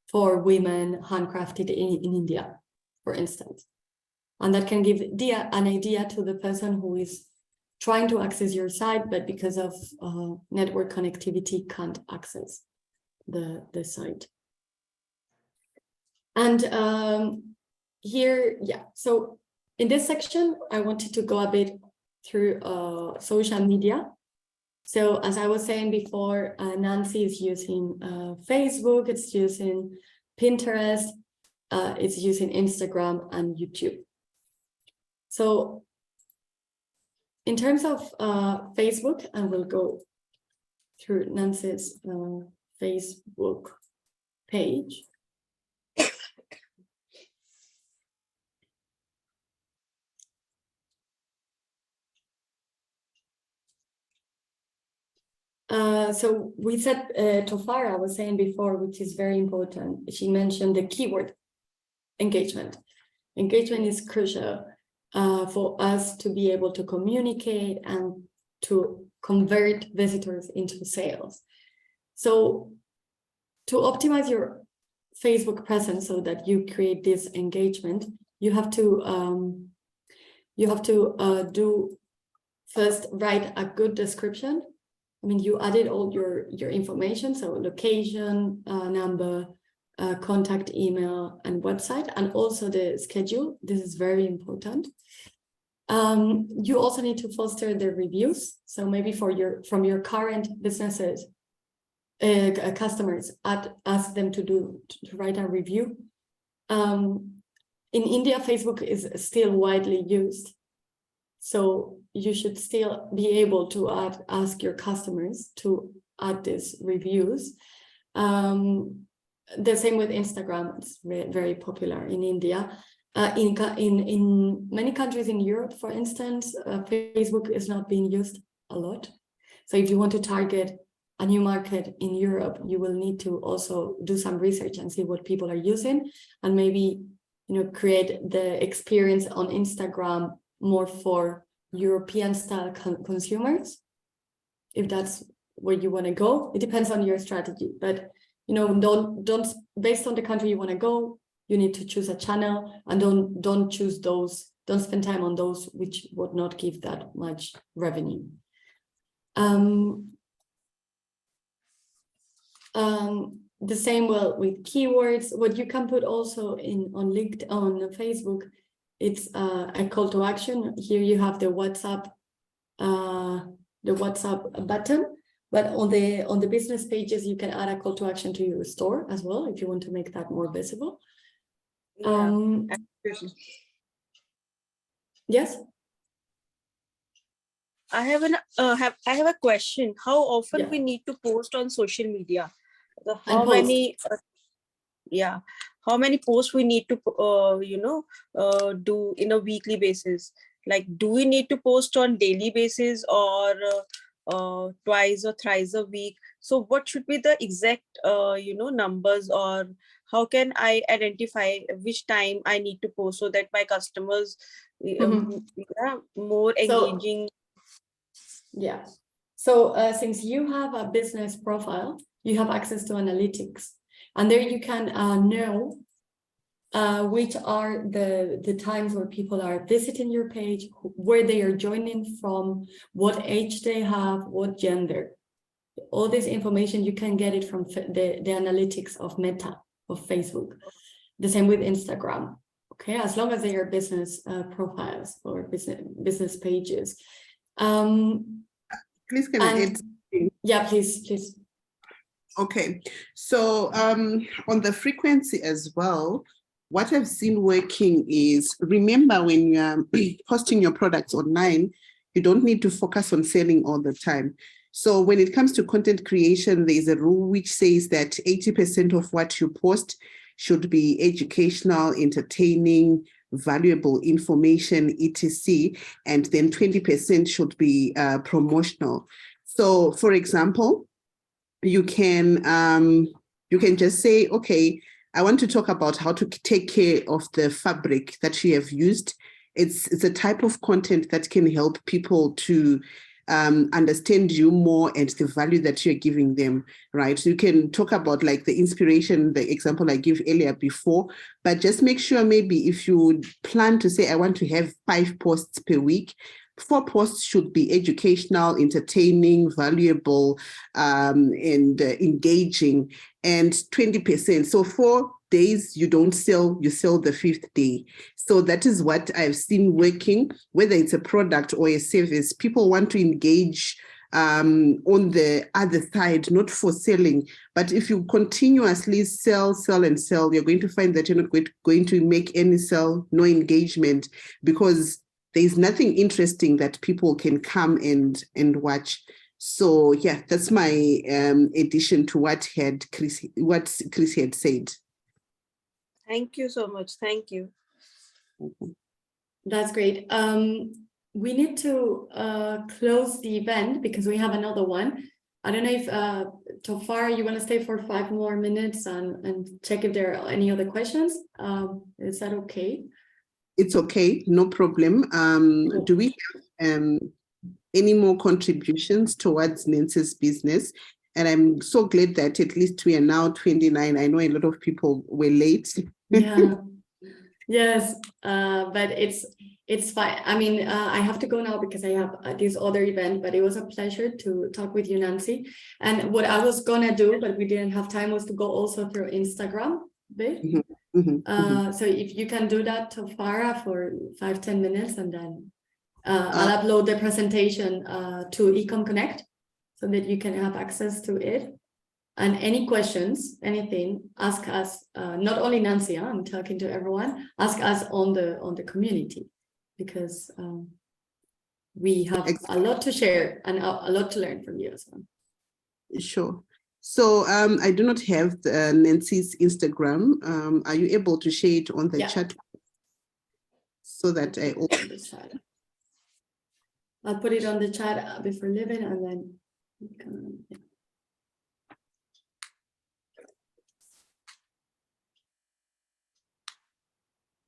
for women, handcrafted in India, for instance. And that can give an idea to the person who is trying to access your site, but because of network connectivity can't access the site. And here, yeah, so in this section, I wanted to go a bit through social media. So as I was saying before, Nancy is using Facebook, it's using Pinterest, it's using Instagram and YouTube. So in terms of Facebook, and we'll go through Nancy's Facebook page. So we said, Tofara was saying before, which is very important. She mentioned the keyword engagement. Engagement is crucial for us to be able to communicate and to convert visitors into sales. So to optimize your Facebook presence so that you create this engagement, you have to do first write a good description. I mean, you added all your information, so location, number, contact email, and website, and also the schedule. This is very important. You also need to foster the reviews. So maybe from your current businesses, customers, ask them to write a review. In India, Facebook is still widely used, so you should still be able to ask your customers to add these reviews. The same with Instagram. It's very popular in India. In many countries in Europe, for instance, Facebook is not being used a lot. So if you want to target a new market in Europe, you will need to also do some research and see what people are using, and maybe create the experience on Instagram more for European style consumers, if that's where you want to go. It depends on your strategy, but don't based on the country you want to go, you need to choose a channel, and don't spend time on those which would not give that much revenue. The same with keywords. What you can put also on LinkedIn, on Facebook, it's a call to action. Here you have the WhatsApp button, but on the business pages you can add a call to action to your store as well if you want to make that more visible. Yes. I have a question. How often we need to post on social media? How many posts we need to do in a weekly basis? Like, do we need to post on daily basis or twice or thrice a week? So what should be the exact numbers, or how can I identify which time I need to post so that my customers more engaging? So since you have a business profile, you have access to analytics, and there you can know which are the times where people are visiting your page, where they are joining from, what age they have, what gender. All this information, you can get it from the analytics of Meta, of Facebook. The same with Instagram. Okay, as long as they are business profiles or business pages. Please, can I add? Yeah, please. Okay, so on the frequency as well, what I've seen working is, remember, when you are posting your products online, you don't need to focus on selling all the time. So when it comes to content creation, there's a rule which says that 80% of what you post should be educational, entertaining, valuable information, etc. And then 20% should be promotional. So for example, you can just say, okay, I want to talk about how to take care of the fabric that you have used. It's a type of content that can help people to understand you more and the value that you're giving them, right? So you can talk about like the inspiration, the example I gave earlier before, but just make sure maybe if you plan to say, I want to have 5 posts per week, 4 posts should be educational, entertaining, valuable, and engaging, and 20%. So 4 days you don't sell, you sell the 5th day. So that is what I've seen working, whether it's a product or a service. People want to engage on the other side, not for selling. But if you continuously sell, you're going to find that you're not going to make any sell, no engagement, because there's nothing interesting that people can come and watch. So yeah, that's my addition to what Chris had said. Thank you so much. Thank you. That's great. We need to close the event because we have another one. I don't know if Tofar, you want to stay for 5 more minutes and check if there are any other questions. Is that okay? It's okay, no problem. Cool. Do we have any more contributions towards Nancy's business. And I'm so glad that at least we are now 29. I know a lot of people were late. Yeah. Yes, but it's fine. I mean, I have to go now because I have this other event, but it was a pleasure to talk with you, Nancy. And what I was gonna do, but we didn't have time, was to go also through Instagram a bit. So if you can do that to Farah for 5-10 minutes, and then I'll upload the presentation to ecomConnect so that you can have access to it. And any questions, anything, ask us, not only Nancy, I'm talking to everyone, ask us on the community, because we have a lot to share and a lot to learn from you as well. Sure. So I do not have Nancy's Instagram. Are you able to share it on the chat so that I open the chat? I'll put it on the chat before leaving, and then you can, yeah.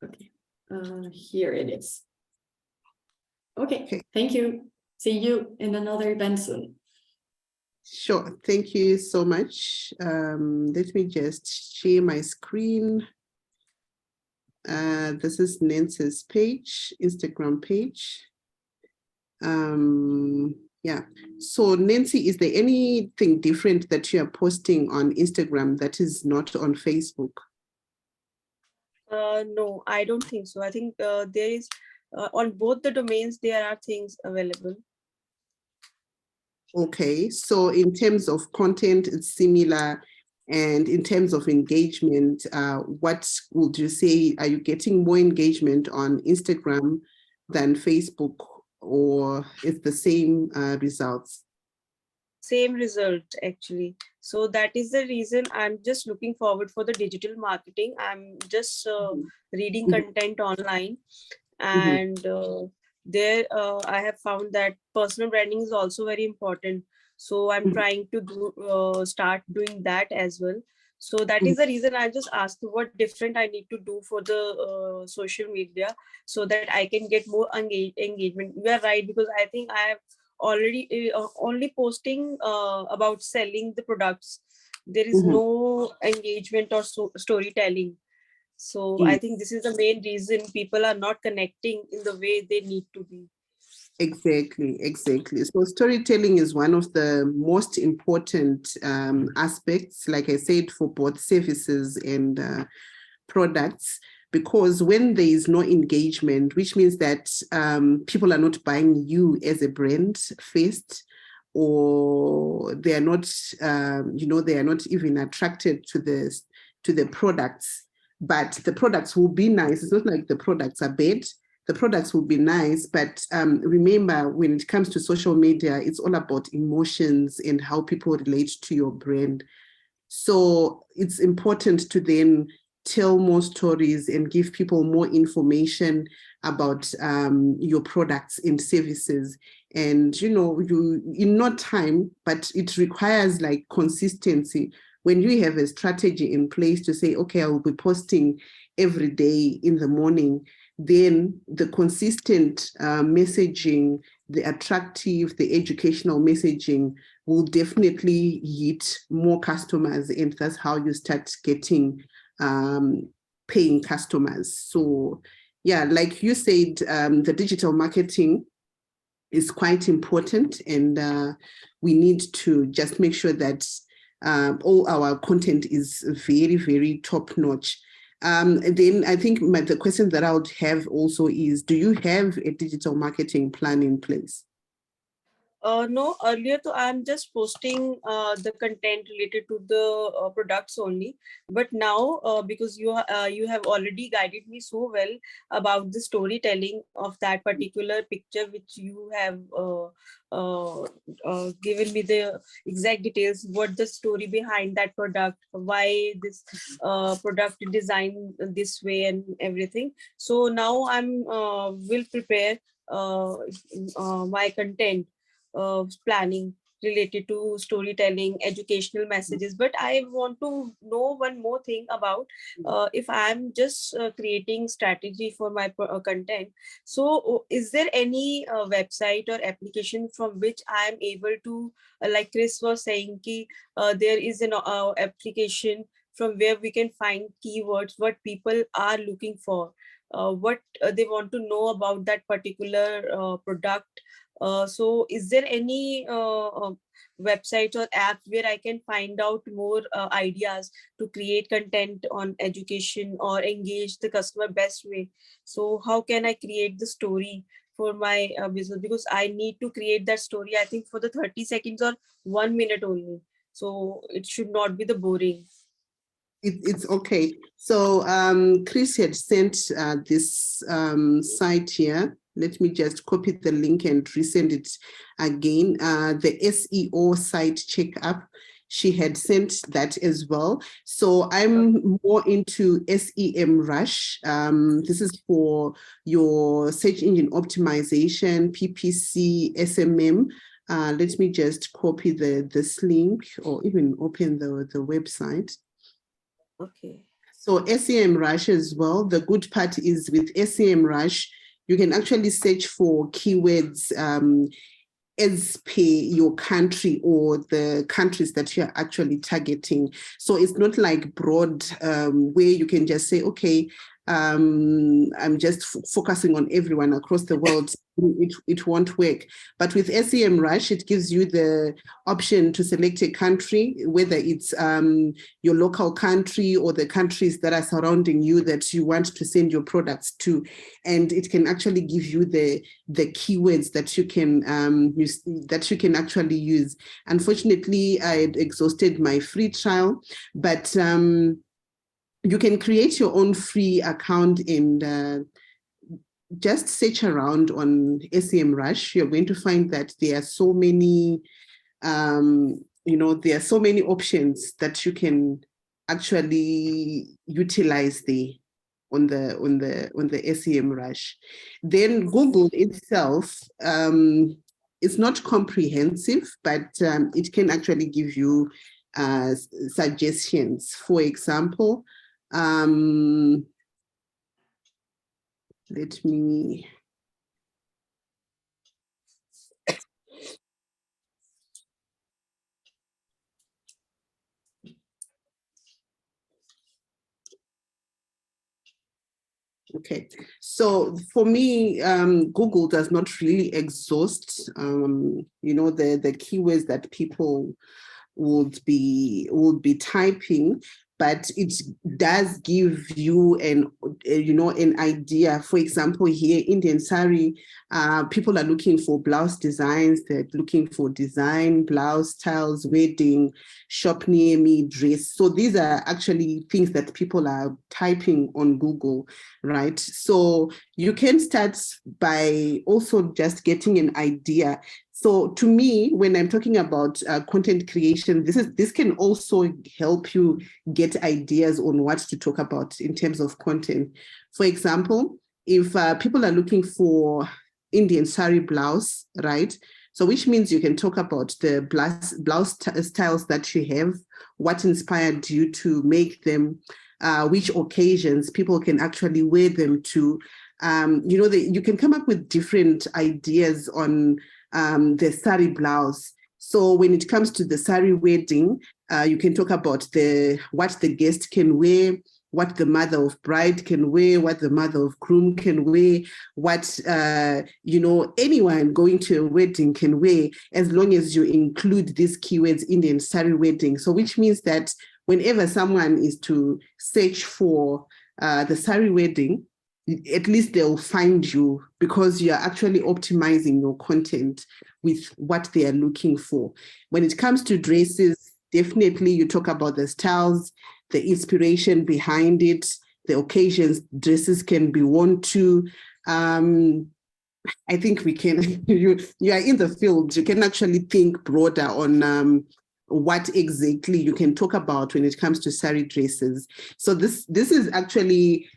Okay, here it is. Okay, thank you. See you in another event soon. Sure, thank you so much. Let me just share my screen. This is Nancy's page, Instagram page. Yeah, so Nancy, is there anything different that you are posting on Instagram that is not on Facebook? No, I don't think so. I think there is, on both the domains, there are things available. Okay, so in terms of content, it's similar. And in terms of engagement, what would you say? Are you getting more engagement on Instagram than Facebook, or it's the same results? Same result, actually. So that is the reason I'm just looking forward for the digital marketing. I'm just reading content online, and there I have found that personal branding is also very important. So I'm trying to do start doing that as well. So that is the reason I just asked what different I need to do for the social media so that I can get more engagement. You are right, because I think I have already only posting about selling the products. There is no engagement or storytelling. So I think this is the main reason people are not connecting in the way they need to be. Exactly, exactly. So storytelling is one of the most important aspects, like I said, for both services and products, because when there is no engagement, which means that people are not buying you as a brand first, or they are not, they are not even attracted to the products, but the products will be nice. It's not like the products are bad. The products will be nice, but remember, when it comes to social media, it's all about emotions and how people relate to your brand. So it's important to then tell more stories and give people more information about your products and services. And, you in no time, but it requires like consistency. When you have a strategy in place to say, okay, I will be posting every day in the morning, then the consistent messaging, the attractive, the educational messaging will definitely hit more customers, and that's how you start getting paying customers. So yeah, like you said, the digital marketing is quite important, and we need to just make sure that all our content is very, very top notch. Then I think the question that I would have also is, do you have a digital marketing plan in place? No, earlier I'm just posting the content related to the products only. But now, because you have already guided me so well about the storytelling of that particular picture, which you have given me the exact details, what the story behind that product, why this product designed this way and everything. So now I'm will prepare my content planning related to storytelling, educational messages. But I want to know one more thing about if I'm just creating strategy for my content. So is there any website or application from which I'm able to, like Chris was saying, there is an application from where we can find keywords, what people are looking for, what they want to know about that particular product. So is there any website or app where I can find out more ideas to create content on education or engage the customer best way? So how can I create the story for my business? Because I need to create that story, I think, for the 30 seconds or 1 minute only. So it should not be the boring. It's okay. So Chris had sent this site here. Let me just copy the link and resend it again. The SEO site checkup, she had sent that as well. So I'm more into SEMrush. This is for your search engine optimization, PPC, SMM. Let me just copy this link or even open the website. Okay. So SEMrush as well. The good part is with SEMrush, you can actually search for keywords as per your country or the countries that you're actually targeting. So it's not like broad where you can just say, okay, I'm just focusing on everyone across the world. It won't work. But with SEMrush, it gives you the option to select a country, whether it's your local country or the countries that are surrounding you that you want to send your products to. And it can actually give you the keywords that you can use, that you can actually use. Unfortunately, I had exhausted my free trial, but you can create your own free account and just search around on SEMrush. You're going to find that there are so many, there are so many options that you can actually utilize there on the SEMrush. Then Google itself is not comprehensive, but it can actually give you suggestions. For example, let me. Okay, so for me, Google does not really exhaust, the keywords that people would be typing, but it does give you an idea. For example, here, Indian sari, people are looking for blouse designs. They're looking for design, blouse styles, wedding, shop near me, dress. So these are actually things that people are typing on Google, right? So you can start by also just getting an idea. So to me, when I'm talking about content creation, this can also help you get ideas on what to talk about in terms of content. For example, if people are looking for Indian sari blouse, right? So which means you can talk about the blouse styles that you have, what inspired you to make them, which occasions people can actually wear them to. You can come up with different ideas on the sari blouse. So when it comes to the sari wedding, you can talk about what the guest can wear, what the mother of bride can wear, what the mother of groom can wear, what anyone going to a wedding can wear, as long as you include these keywords in the sari wedding. So which means that whenever someone is to search for the sari wedding, at least they'll find you because you're actually optimizing your content with what they are looking for. When it comes to dresses, definitely you talk about the styles, the inspiration behind it, the occasions dresses can be worn to. I think we can, you are in the field, you can actually think broader on what exactly you can talk about when it comes to sari dresses. So this is actually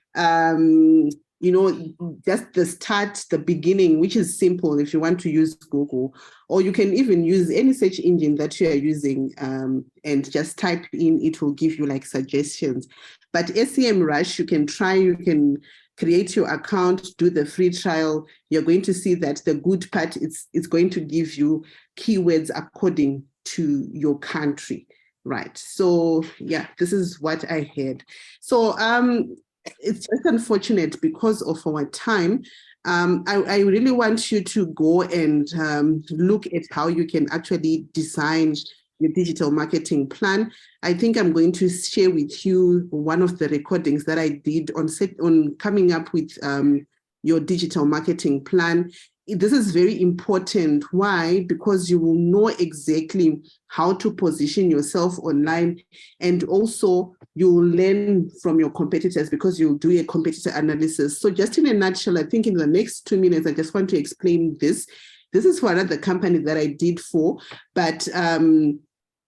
just the start, the beginning, which is simple if you want to use Google, or you can even use any search engine that you are using and just type in, it will give you like suggestions. But SEMrush, you can create your account, do the free trial. You're going to see that the good part is it's going to give you keywords according to your country, right? So yeah, this is what I had. So it's just unfortunate because of our time. I really want you to go and look at how you can actually design your digital marketing plan. I think I'm going to share with you one of the recordings that I did on coming up with your digital marketing plan. This is very important. Why? Because you will know exactly how to position yourself online, and also you will learn from your competitors because you'll do a competitor analysis. So just in a nutshell, I think in the next 2 minutes, I just want to explain this. This is for another company that I did for, but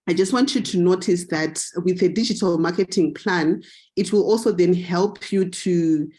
I just want you to notice that with a digital marketing plan, it will also then help you to,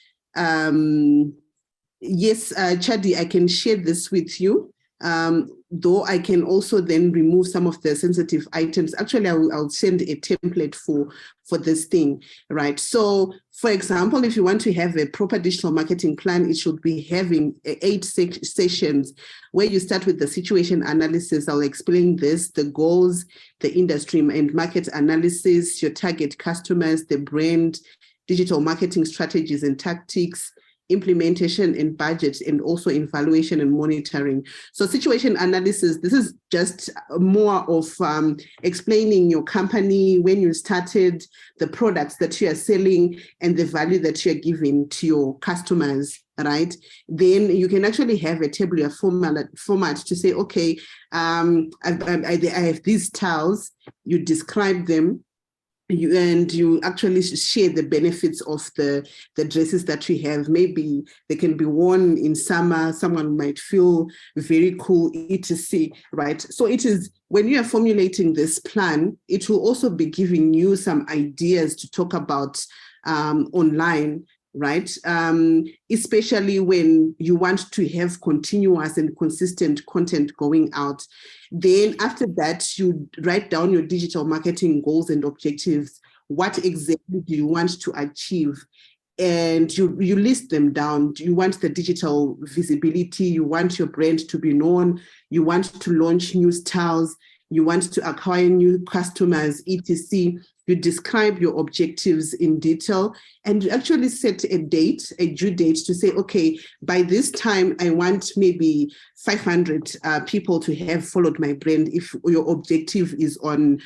yes, Chadi, I can share this with you, though I can also then remove some of the sensitive items. Actually, I'll send a template for this thing, right? So, for example, if you want to have a proper digital marketing plan, it should be having 8 sessions where you start with the situation analysis. I'll explain this, the goals, the industry and market analysis, your target customers, the brand, digital marketing strategies and tactics, implementation and budget, and also evaluation and monitoring. So situation analysis, this is just more of explaining your company, when you started, the products that you are selling, and the value that you're giving to your customers, right? Then you can actually have a tabular format to say, okay, I have these tiles, you describe them, you actually share the benefits of the dresses that we have. Maybe they can be worn in summer, someone might feel very cool, etc., right? So it is, when you are formulating this plan, it will also be giving you some ideas to talk about online, right? Especially when you want to have continuous and consistent content going out. Then after that, you write down your digital marketing goals and objectives. What exactly do you want to achieve? And you list them down. You want the digital visibility, you want your brand to be known, you want to launch new styles, you want to acquire new customers, etc. You describe your objectives in detail, and you actually set a date, a due date, to say, okay, by this time, I want maybe 500 people to have followed my brand if your objective is on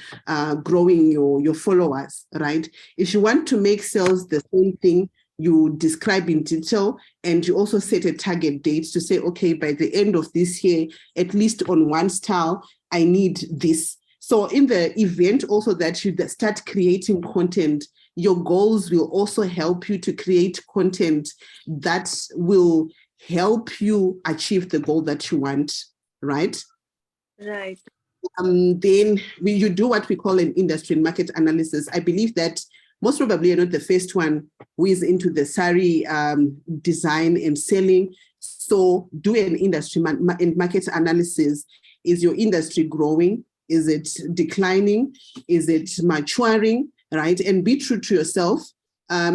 growing your followers, right? If you want to make sales, the same thing, you describe in detail, and you also set a target date to say, okay, by the end of this year, at least on one style, I need this. So in the event also that you start creating content, your goals will also help you to create content that will help you achieve the goal that you want, right? Right. Then you do what we call an industry and market analysis. I believe that most probably you're not the first one who is into the sari design and selling. So do an industry and market analysis. Is your industry growing? Is it declining? Is it maturing, right? And be true to yourself,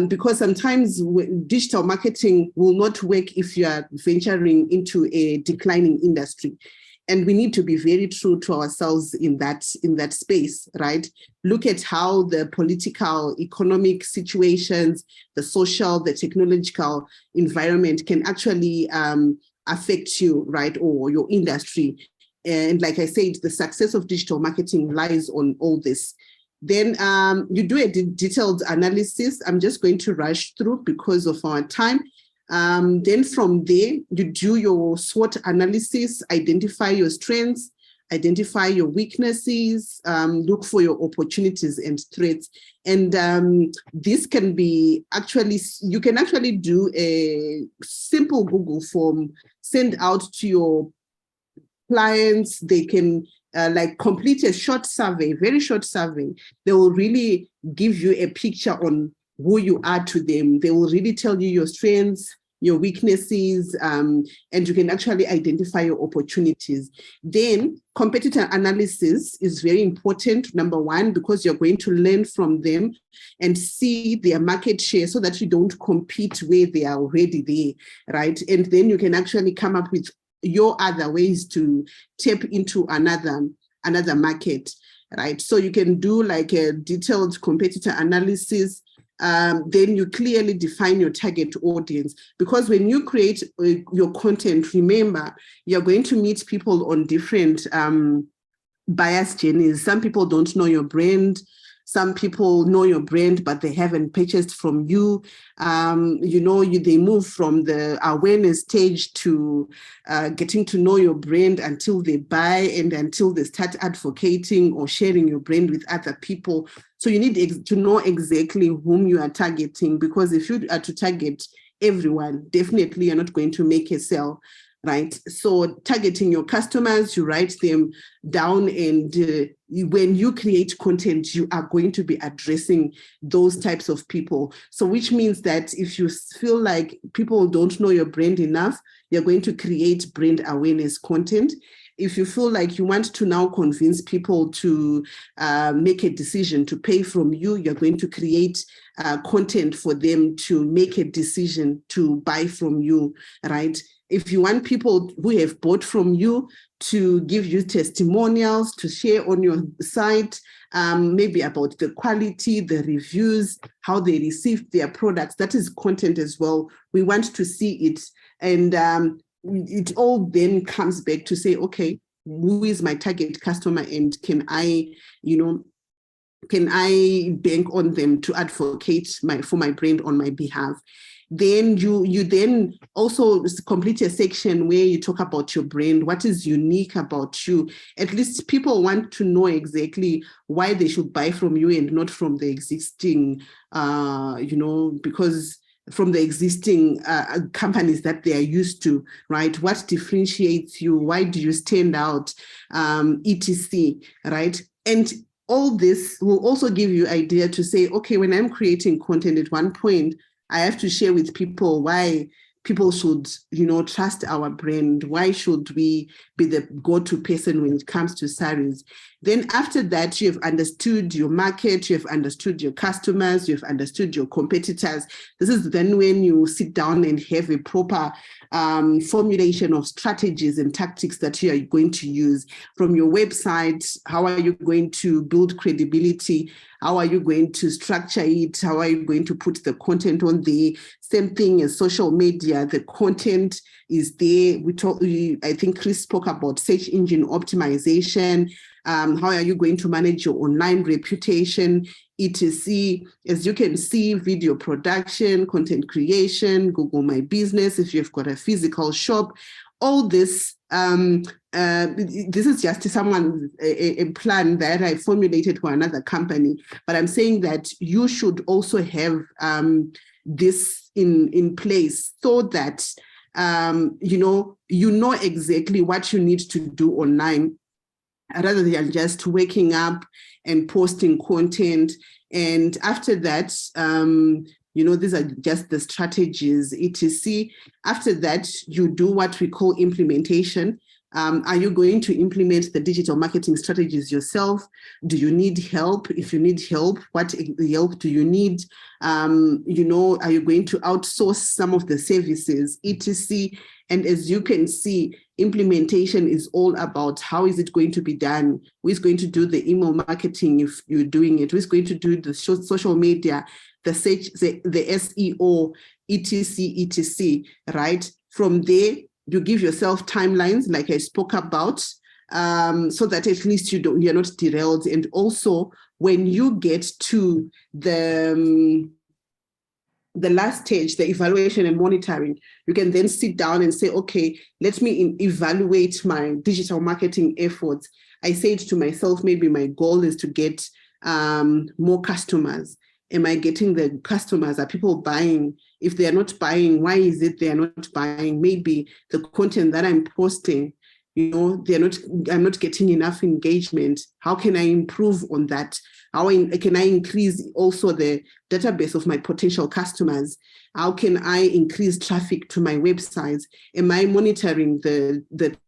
because sometimes digital marketing will not work if you are venturing into a declining industry. And we need to be very true to ourselves in that space, right? Look at how the political, economic situations, the social, the technological environment can actually affect you, right? Or your industry. And like I said, the success of digital marketing lies on all this. Then you do a detailed analysis. I'm just going to rush through because of our time. Then from there, you do your SWOT analysis, identify your strengths, identify your weaknesses, look for your opportunities and threats. And this can be you can actually do a simple Google form, send out to your clients. They can complete a short survey, very short survey. They will really give you a picture on who you are to them. They will really tell you your strengths, your weaknesses, and you can actually identify your opportunities. Then competitor analysis is very important, number one, because you're going to learn from them and see their market share so that you don't compete where they are already there, right? And then you can actually come up with your other ways to tap into another market, right? So you can do like a detailed competitor analysis. Then you clearly define your target audience, because when you create your content, remember, you're going to meet people on different buyer's journeys. Some people don't know your brand. Some people know your brand, but they haven't purchased from you. They move from the awareness stage to getting to know your brand until they buy and until they start advocating or sharing your brand with other people. So you need to know exactly whom you are targeting, because if you are to target everyone, definitely you're not going to make a sale. Right. So targeting your customers, you write them down, and when you create content, you are going to be addressing those types of people. So which means that if you feel like people don't know your brand enough, you're going to create brand awareness content. If you feel like you want to now convince people to make a decision to pay from you, you're going to create content for them to make a decision to buy from you, right? If you want people who have bought from you to give you testimonials, to share on your site, maybe about the quality, the reviews, how they received their products, that is content as well. We want to see it. And it all then comes back to say, okay, who is my target customer, and can I bank on them to advocate for my brand on my behalf? Then you then also complete a section where you talk about your brand, what is unique about you. At least people want to know exactly why they should buy from you and not from the existing, because from the existing companies that they are used to, right? What differentiates you? Why do you stand out? etc., right? And all this will also give you idea to say, okay, when I'm creating content at one point, I have to share with people why people should, trust our brand. Why should we be the go-to person when it comes to saris? Then after that, you have understood your market, you have understood your customers, you have understood your competitors. This is then when you sit down and have a proper formulation of strategies and tactics that you are going to use. From your website, how are you going to build credibility? How are you going to structure it? How are you going to put the content on the same thing as social media? The content is there. I think Chris spoke about search engine optimization. How are you going to manage your online reputation, etc.? As you can see, video production, content creation, Google My Business, if you've got a physical shop, all this, this is just a plan that I formulated for another company, but I'm saying that you should also have this in place so that, you know exactly what you need to do online, rather than just waking up and posting content. And after that, these are just the strategies, etc. After that, you do what we call implementation. Are you going to implement the digital marketing strategies yourself? Do you need help? If you need help, what help do you need? Are you going to outsource some of the services, etc.? And as you can see, implementation is all about how is it going to be done? Who is going to do the email marketing if you're doing it? Who is going to do the social media, the search, the SEO, etc., right? From there, you give yourself timelines, like I spoke about, so that at least you're not derailed. And also, when you get to the last stage, the evaluation and monitoring, you can then sit down and say, okay, let me evaluate my digital marketing efforts. I said to myself, maybe my goal is to get more customers. Am I getting the customers? Are people buying? If they are not buying, why is it they are not buying? Maybe the content that I'm posting, I'm not getting enough engagement. How can I improve on that? How can I increase also the database of my potential customers? How can I increase traffic to my websites? Am I monitoring the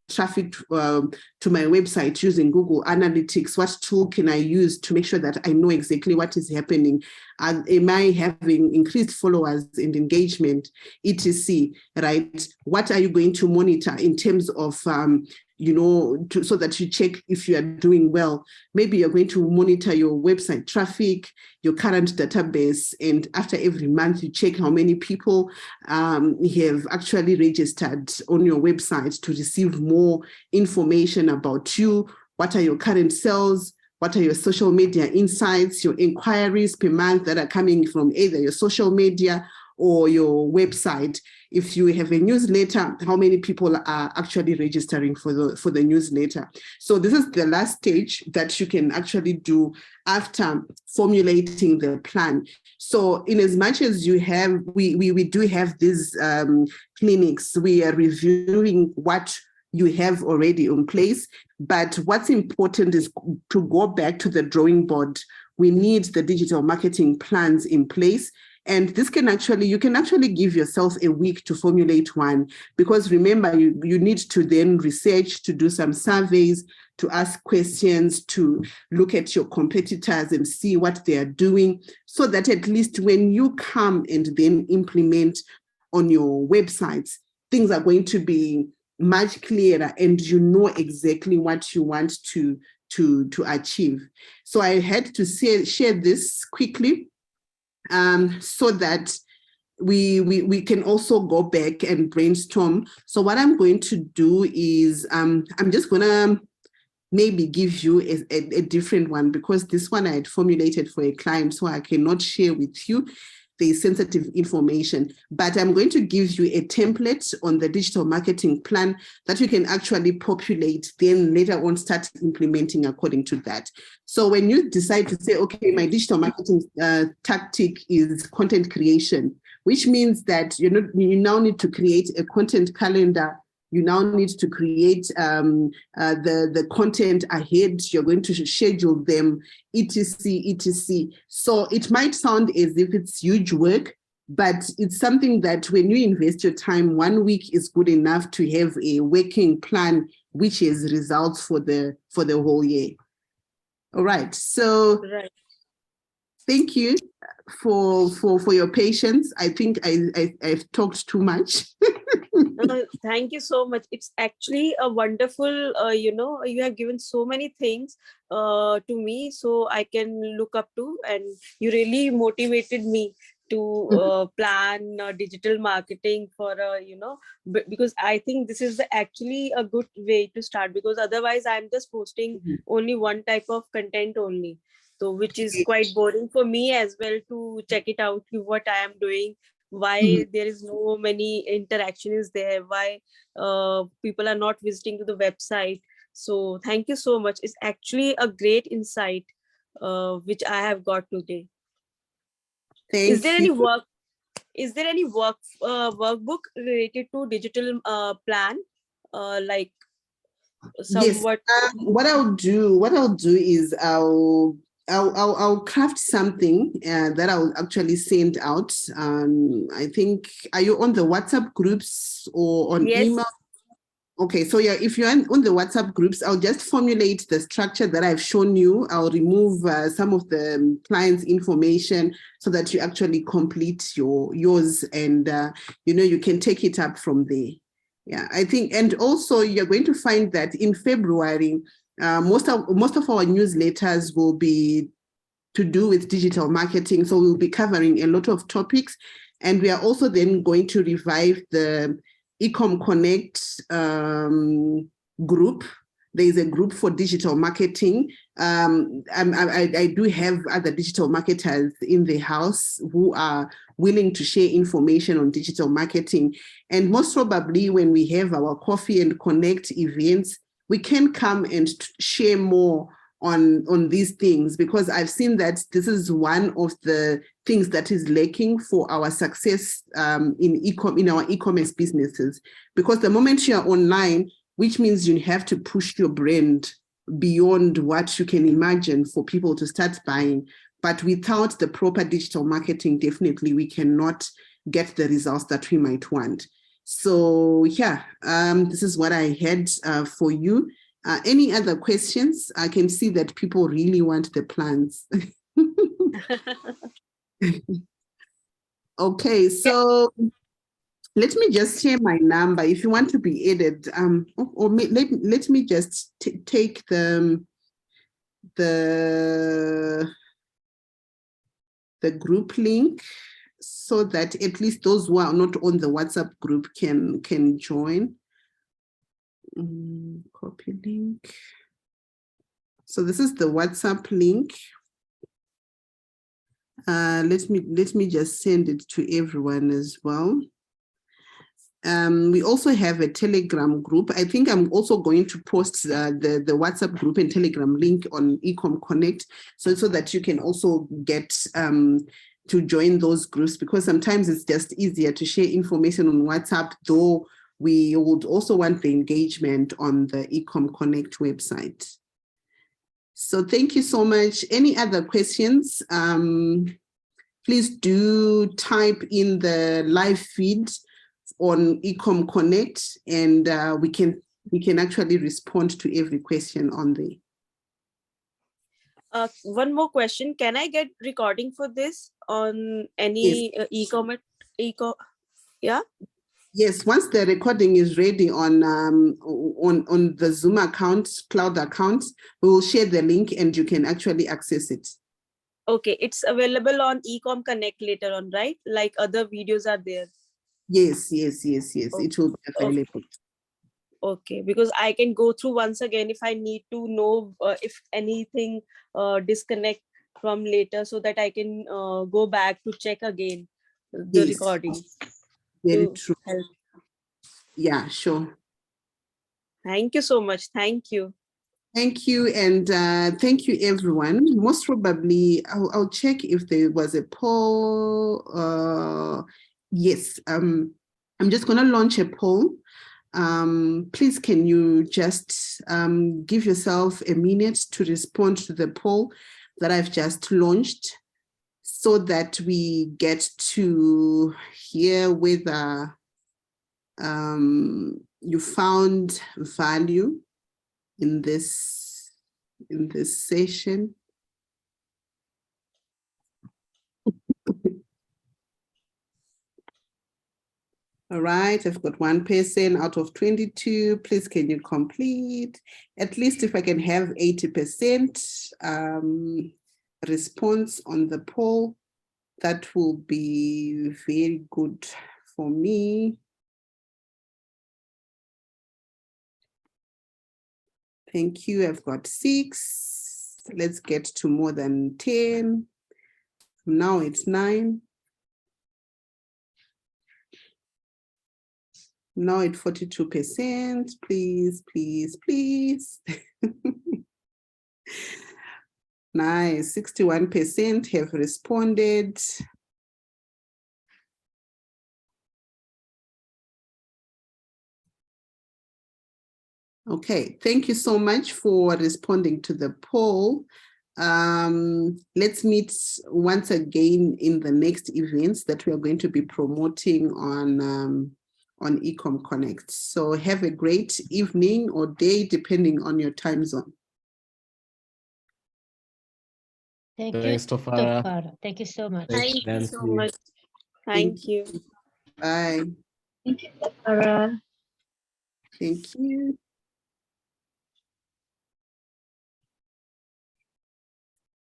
traffic to my website using Google Analytics? What tool can I use to make sure that I know exactly what is happening? Am I having increased followers and engagement, etc., right? What are you going to monitor in terms of, so that you check if you are doing well? Maybe you're going to monitor your website traffic, your current database, and after every month you check how many people have actually registered on your website to receive more information about you. What are your current sales? What are your social media insights, your inquiries per month that are coming from either your social media or your website? If you have a newsletter, how many people are actually registering for the newsletter? So this is the last stage that you can actually do after formulating the plan. So in as much as you have, we do have these clinics, we are reviewing what you have already in place. But what's important is to go back to the drawing board. We need the digital marketing plans in place. And this can actually, you can actually give yourself a week to formulate one, because remember, you need to then research, to do some surveys, to ask questions, to look at your competitors and see what they are doing, so that at least when you come and then implement on your websites, things are going to be much clearer and you know exactly what you want to achieve. So I had to share this quickly so that we can also go back and brainstorm. So what I'm going to do is I'm just gonna maybe give you a different one, because this one I had formulated for a client, so I cannot share with you the sensitive information, but I'm going to give you a template on the digital marketing plan that you can actually populate, then later on start implementing according to that. So when you decide to say, okay, my digital marketing tactic is content creation, which means that you now need to create a content calendar. You now need to create the content ahead. You're going to schedule them, etc., etc. So it might sound as if it's huge work, but it's something that when you invest your time, 1 week is good enough to have a working plan, which is results for the whole year. All right. So thank you for your patience. I think I've talked too much. Thank you so much. It's actually a wonderful, you have given so many things to me, so I can look up to, and you really motivated me to plan digital marketing for, because I think this is actually a good way to start, because otherwise I'm just posting only one type of content only. So which is quite boring for me as well to check it out, what I am doing, why there is no many interaction is there, why people are not visiting to the website. So thank you so much. It's actually a great insight which I have got today. Is there any workbook related to digital plan, like somewhat? Yes. What I'll do is I'll craft something that I'll actually send out. I think, are you on the WhatsApp groups or on email? Okay, so yeah, if you're on the WhatsApp groups, I'll just formulate the structure that I've shown you. I'll remove some of the client's information so that you actually complete yours, and you can take it up from there. Yeah, I think, and also you're going to find that in February, most of our newsletters will be to do with digital marketing. So we'll be covering a lot of topics, and we are also then going to revive the ecomConnect group. There is a group for digital marketing. I do have other digital marketers in the house who are willing to share information on digital marketing. And most probably when we have our coffee and connect events, we can come and share more on these things, because I've seen that this is one of the things that is lacking for our success in our e-commerce businesses. Because the moment you're online, which means you have to push your brand beyond what you can imagine for people to start buying. But without the proper digital marketing, definitely we cannot get the results that we might want. So yeah, this is what I had for you. Any other questions? I can see that people really want the plans. Okay, so let me just share my number if you want to be added. Let me just take the group link so that at least those who are not on the WhatsApp group can join. Copy link. So this is the WhatsApp link. Let me just send it to everyone as well. We also have a Telegram group. I think I'm also going to post the WhatsApp group and Telegram link on ecomConnect so that you can also get to join those groups, because sometimes it's just easier to share information on WhatsApp, though we would also want the engagement on the ecomConnect website. So thank you so much. Any other questions? Please do type in the live feed on ecomConnect, and we can actually respond to every question on there. One more question. Can I get recording for this on any e-commerce? Yeah. Yes, once the recording is ready on the Zoom account, cloud account, we will share the link and you can actually access it. Okay, it's available on ecomConnect later on, right? Like other videos are there. Yes. Okay. It will be available. Okay, because I can go through once again if I need to know if anything disconnect from later, so that I can go back to check again the recording. Very true. Help. Yeah, sure. Thank you so much. Thank you. Thank you, and thank you, everyone. Most probably, I'll check if there was a poll. Yes, I'm just going to launch a poll. Please, can you just give yourself a minute to respond to the poll that I've just launched, so that we get to hear whether you found value in this session. All right, I've got one person out of 22. Please, can you complete? At least if I can have 80% response on the poll, that will be very good for me. Thank you. I've got 6. Let's get to more than 10. Now it's 9. Now it's 42%. Please. Nice. 61% have responded. Okay, thank you so much for responding to the poll. Let's meet once again in the next events that we are going to be promoting on ecomConnect. So have a great evening or day, depending on your time zone. Thanks, Tofara. Thank you so much. Thank you so much. Thank you. Bye. Thank you, Tofara. Thank you.